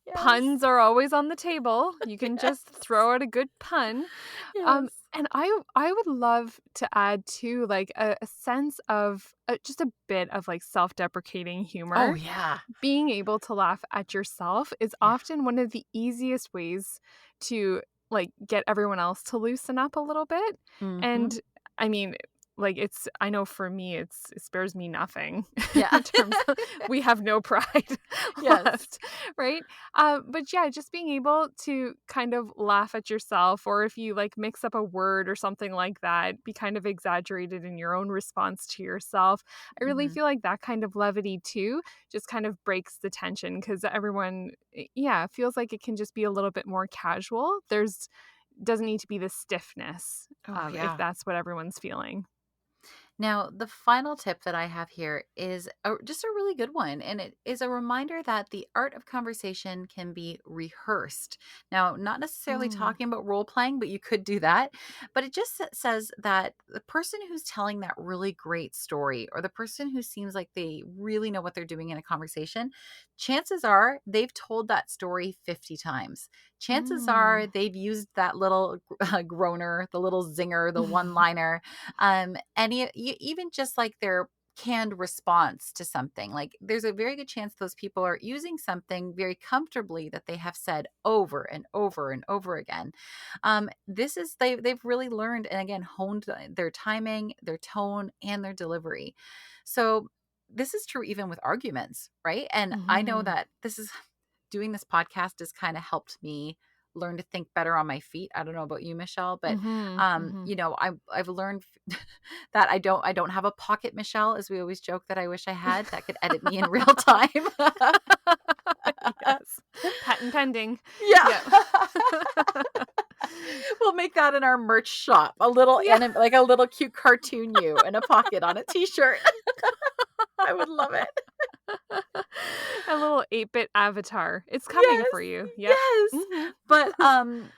Yes. puns are always on the table. You can just Yes. throw out a good pun. Yes. And I would love to add too, like a sense of just a bit of like self-deprecating Oh, humor. yeah. Being able to laugh at yourself is Yeah. often one of the easiest ways to like get everyone else to loosen up a little bit. Mhm. And I mean, like I know for me it spares me nothing Yeah. in terms of we have no pride Yes. left, right? But yeah, just being able to kind of laugh at yourself, or if you like mix up a word or something like that, be kind of exaggerated in your own response to yourself. I really Mhm. feel like that kind of levity too just kind of breaks the tension because everyone, yeah, feels like it can just be a little bit more casual. There's doesn't need to be the stiffness, Oh, if yeah. that's what everyone's feeling. Now, the final tip that I have here is just a really good one, and it is a reminder that the art of conversation can be rehearsed. Now, not necessarily Mm. talking about role playing, but you could do that. But it just says that the person who's telling that really great story, or the person who seems like they really know what they're doing in a conversation, chances are they've told that story 50 times. Chances are Mm. they've used that little groaner, the little zinger, the one liner, even just like their canned response to something, like there's a very good chance those people are using something very comfortably that they have said over and over and over again. This is they've really learned and again honed their timing, their tone, and their delivery. So this is true even with arguments, right? And I know Mhm. that this is doing this podcast has kind of helped me learn to think better on my feet. I don't know about you, Michelle, but Mhm. Mhm. I've learned that I don't have a pocket Michelle, as we always joke that I wish I had, that could edit me in real time. Yes. Patent pending. Yeah. Yep. We'll make that in our merch shop. A little Yeah. like a little cute cartoon you and a pocket on a t-shirt. I would love it. A little 8-bit avatar. It's coming Yes, for you. Yep. yes. Mhm. But,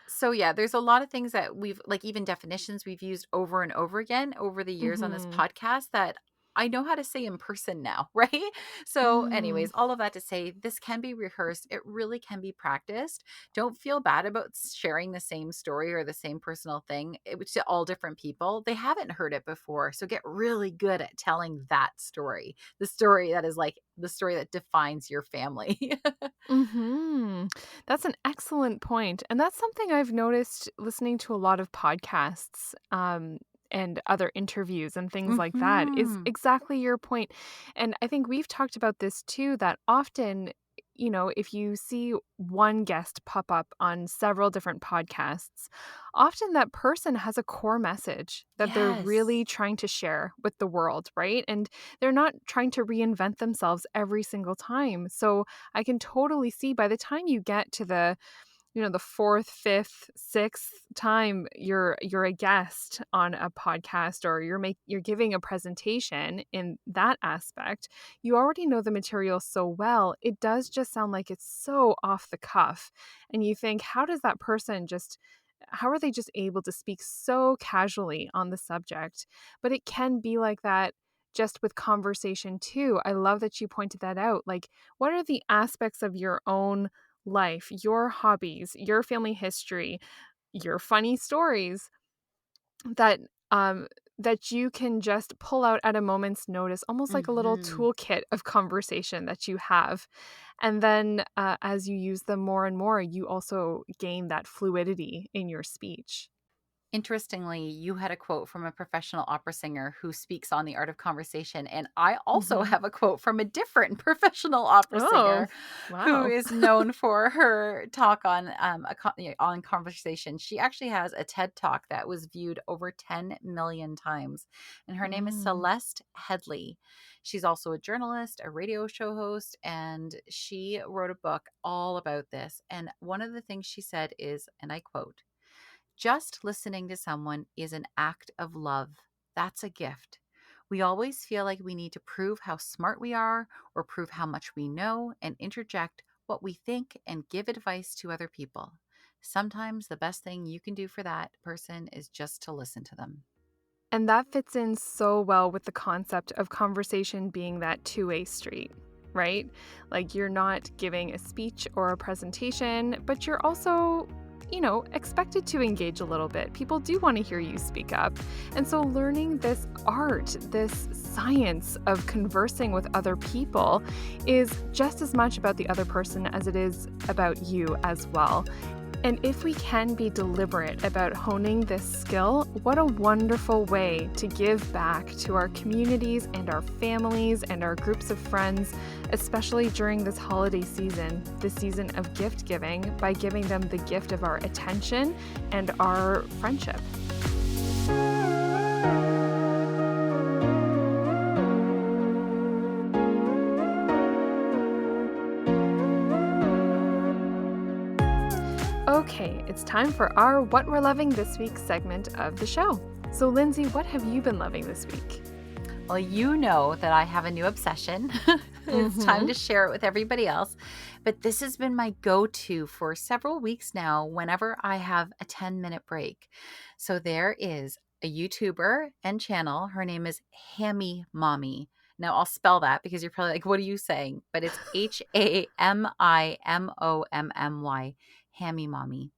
so yeah, there's a lot of things that we've like even definitions we've used over and over again over the years on this Mhm. podcast that I know how to say in person now, right? So, Mm. anyways, all of that to say this can be rehearsed. It really can be practiced. Don't feel bad about sharing the same story or the same personal thing to all different people. They haven't heard it before. So get really good at telling that story. The story that is like the story that defines your family. Mhm. That's an excellent point, and that's something I've noticed listening to a lot of podcasts, and other interviews and things like that, is Mhm. exactly your point, and I think we've talked about this too, that often, if you see one guest pop up on several different podcasts, often that person has a core message that they're Yes. really trying to share with the world, right? And they're not trying to reinvent themselves every single time, so I can totally see by the time you get to the fourth, fifth, sixth time you're a guest on a podcast or you're giving a presentation in that aspect, you already know the material so well. It does just sound like it's so off the cuff. And you think, how are they just able to speak so casually on the subject? But it can be like that just with conversation too. I love that you pointed that out. Like, what are the aspects of your own life, your hobbies, your family history, your funny stories that um that you can just pull out at a moment's notice, almost like a little Mhm. toolkit of conversation that you have. And then as you use them more and more, you also gain that fluidity in your speech. Interestingly, you had a quote from a professional opera singer who speaks on the art of conversation. And I also Hmm. have a quote from a different professional opera Oh, singer who wow. is known for her talk on on conversation. She actually has a TED talk that was viewed over 10 million times. And her name is Mm. Celeste Headley. She's also a journalist, a radio show host, and she wrote a book all about this. And one of the things she said is, and I quote, just listening to someone is an act of love. That's a gift. We always feel like we need to prove how smart we are or prove how much we know and interject what we think and give advice to other people. Sometimes the best thing you can do for that person is just to listen to them. And that fits in so well with the concept of conversation being that two-way street, right? Like you're not giving a speech or a presentation, but you're also, expected to engage a little bit. People do want to hear you speak up. And so learning this art, this science of conversing with other people is just as much about the other person as it is about you as well. And if we can be deliberate about honing this skill, what a wonderful way to give back to our communities and our families and our groups of friends, especially during this holiday season, the season of gift giving, by giving them the gift of our attention and our friendship. Okay, it's time for our What We're Loving This Week segment of the show. So, Lindsay, what have you been loving this week? Well, you know that I have a new obsession. It's time Mm-hmm. to share it with everybody else. But this has been my go to for several weeks now whenever I have a 10-minute break. So there is a YouTuber and channel. Her name is Hammy Mommy. Now I'll spell that because you're probably like, what are you saying? But it's HAMIMOMMY, Hammy Mommy.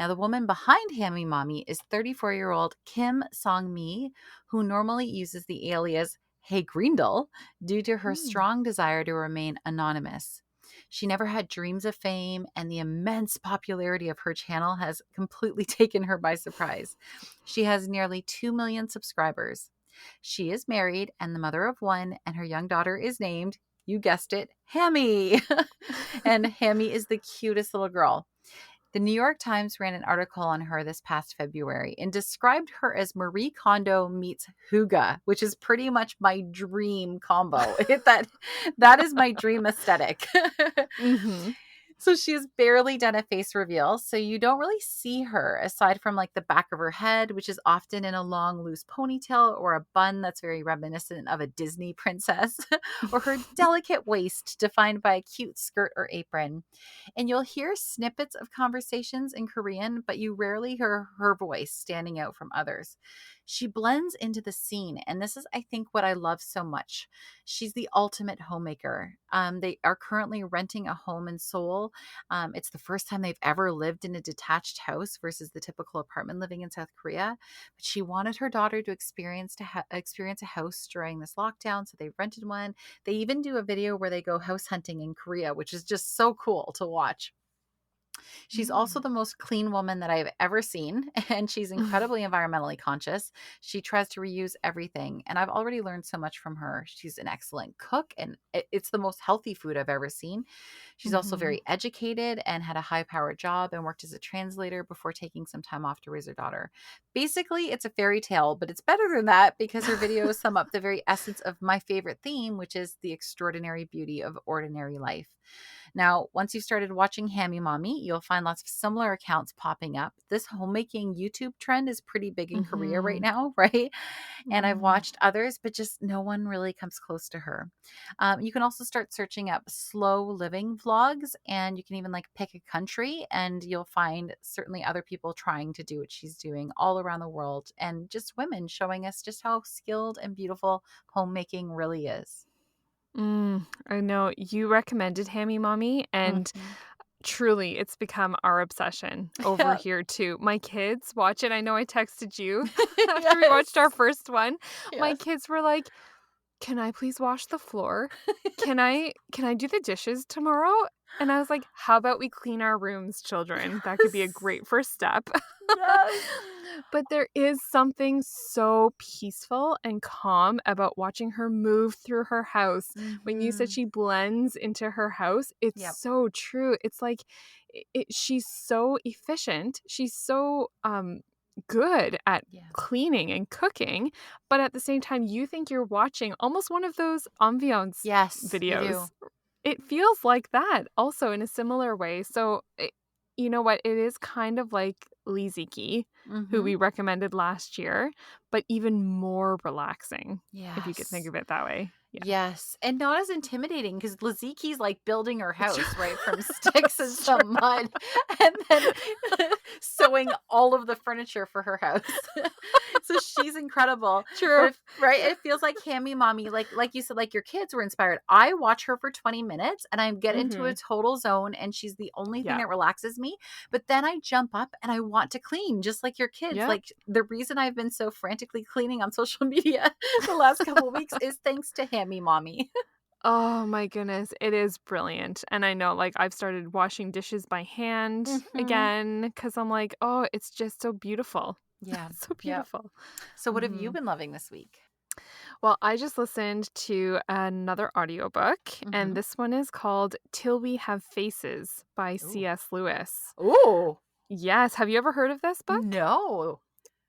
Now, the woman behind Hammy Mommy is 34-year-old Kim Song Mi, who normally uses the alias Hey Greendle due to her Mm. strong desire to remain anonymous. She never had dreams of fame, and the immense popularity of her channel has completely taken her by surprise. She has nearly 2 million subscribers. She is married and the mother of one, and her young daughter is named, you guessed it, Hammy. And Hammy is the cutest little girl. The New York Times ran an article on her this past February and described her as Marie Kondo meets Huga, which is pretty much my dream combo. That is my dream aesthetic. Mm-hmm. So she has barely done a face reveal, so you don't really see her aside from like the back of her head, which is often in a long loose ponytail or a bun that's very reminiscent of a Disney princess, or her delicate waist defined by a cute skirt or apron. And you'll hear snippets of conversations in Korean, but you rarely hear her voice standing out from others. She blends into the scene, and this is, I think, what I love so much. She's the ultimate homemaker. They are currently renting a home in Seoul. It's the first time they've ever lived in a detached house versus the typical apartment living in South Korea. But she wanted her daughter to experience a house during this lockdown, so they rented one. They even do a video where they go house hunting in Korea, which is just so cool to watch. She's also Mm. the most clean woman that I've ever seen, and she's incredibly environmentally conscious. She tries to reuse everything, and I've already learned so much from her. She's an excellent cook, and it's the most healthy food I've ever seen. She's also Mm-hmm. very educated and had a high-powered job and worked as a translator before taking some time off to raise her daughter. Basically, it's a fairy tale, but it's better than that because her videos sum up the very essence of my favorite theme, which is the extraordinary beauty of ordinary life. Now, once you've started watching Hammy Mommy, you'll find lots of similar accounts popping up. This homemaking YouTube trend is pretty big in Korea right Mm-hmm. now, right? And I've Mm. watched others, but just no one really comes close to her. You can also start searching up slow living vlogs, and you can even like pick a country, and you'll find certainly other people trying to do what she's doing all around the world, and just women showing us just how skilled and beautiful homemaking really is. I know you recommended Hammy Mommy, and Mhm. truly, it's become our obsession over Yeah. here too. My kids watch it. I know I texted you after we watched our Yes. first one. My Yes. kids were like, "Can I please wash the floor? Can I do the dishes tomorrow?" And I was like, "How about we clean our rooms, children? That could be a Yes. great first step." Yes. But there is something so peaceful and calm about watching her move through her house. When you said Mhm. she blends into her house, it's Yep. so true. It's like she's so efficient. She's so good at Yeah. cleaning and cooking, but at the same time, you think you're watching almost one of those ambiance Yes, you do. videos. It feels like that also in a similar way. So, you know what? It is kind of like Lindsay, who Mhm. we recommended last year, but even more relaxing, if you could think Yes. of it that way. Yeah. Yes, and not as intimidating because Liziki's like building her It's house, right, from sticks and That's true. some mud, and then sewing all of the furniture for her house. So she's incredible. But True. if right, it feels like Hammy Mommy, like you said, like your kids were inspired. I watch her for 20 minutes and I get into a Mhm. total zone and she's the only thing Yeah. that relaxes me. But then I jump up and I want to clean just like your kids. Yeah. Like the reason I've been so frantically cleaning on social media the last couple of weeks is thanks to Hammy Mommy. Oh my goodness, it is brilliant. And I know, like, I've started washing dishes by hand Mhm. again because I'm like, oh, it's just so beautiful. Yeah. So Yeah. beautiful. So what have you Mhm. been loving this week? Well, I just listened to another audiobook, and Mhm. this one is called Till We Have Faces by Ooh. C.S. Lewis. Ooh. Yes. Have you ever heard of this book? No.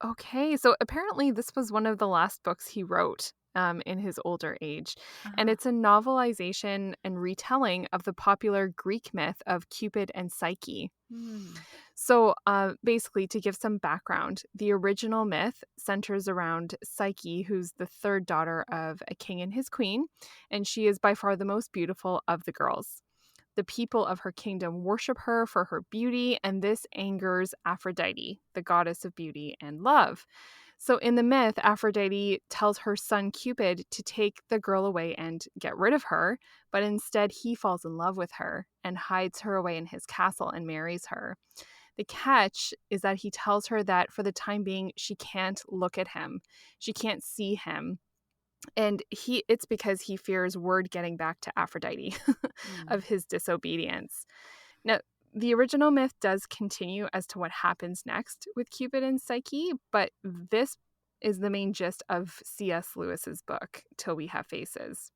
Okay. So apparently, this was one of the last books he wrote in his older age. And Uh-huh. it's a novelization and retelling of the popular Greek myth of Cupid and Psyche. Hmm. So, basically, to give some background, the original myth centers around Psyche, who's the third daughter of a king and his queen, and she is by far the most beautiful of the girls. The people of her kingdom worship her for her beauty, and this angers Aphrodite, the goddess of beauty and love. So, in the myth, Aphrodite tells her son Cupid to take the girl away and get rid of her, but instead he falls in love with her and hides her away in his castle and marries her. The catch is that he tells her that for the time being, she can't look at him. She can't see him. And it's because he fears word getting back to Aphrodite Hmm. of his disobedience. Now, the original myth does continue as to what happens next with Cupid and Psyche, but this is the main gist of C.S. Lewis's book, Till We Have Faces.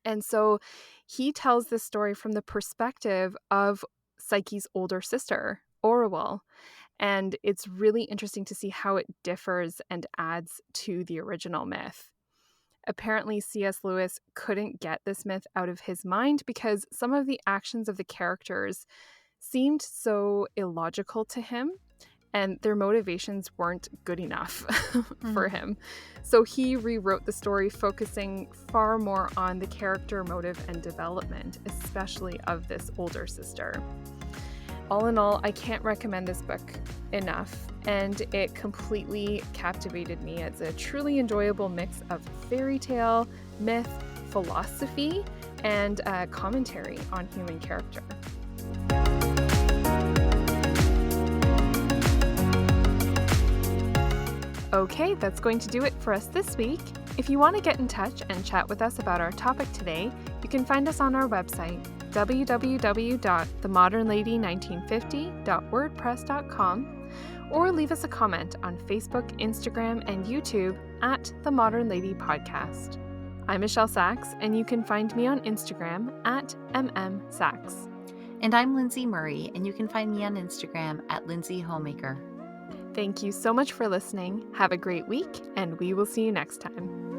And so he tells this story from the perspective of Psyche's older sister, Orwell. And it's really interesting to see how it differs and adds to the original myth. Apparently, C.S. Lewis couldn't get this myth out of his mind because some of the actions of the characters seemed so illogical to him and their motivations weren't good enough for Hmm. him. So he rewrote the story, focusing far more on the character motive and development, especially of this older sister. All in all, I can't recommend this book enough, and it completely captivated me. It's a truly enjoyable mix of fairy tale, myth, philosophy, and commentary on human character. Okay, that's going to do it for us this week. If you want to get in touch and chat with us about our topic today, you can find us on our website, www.themodernlady1950.wordpress.com, or leave us a comment on Facebook, Instagram, and YouTube at The Modern Lady Podcast. I'm Michelle Sachs, and you can find me on Instagram at MMSachs. And I'm Lindsay Murray, and you can find me on Instagram at Lindsay Homemaker. Thank you so much for listening. Have a great week, and we will see you next time.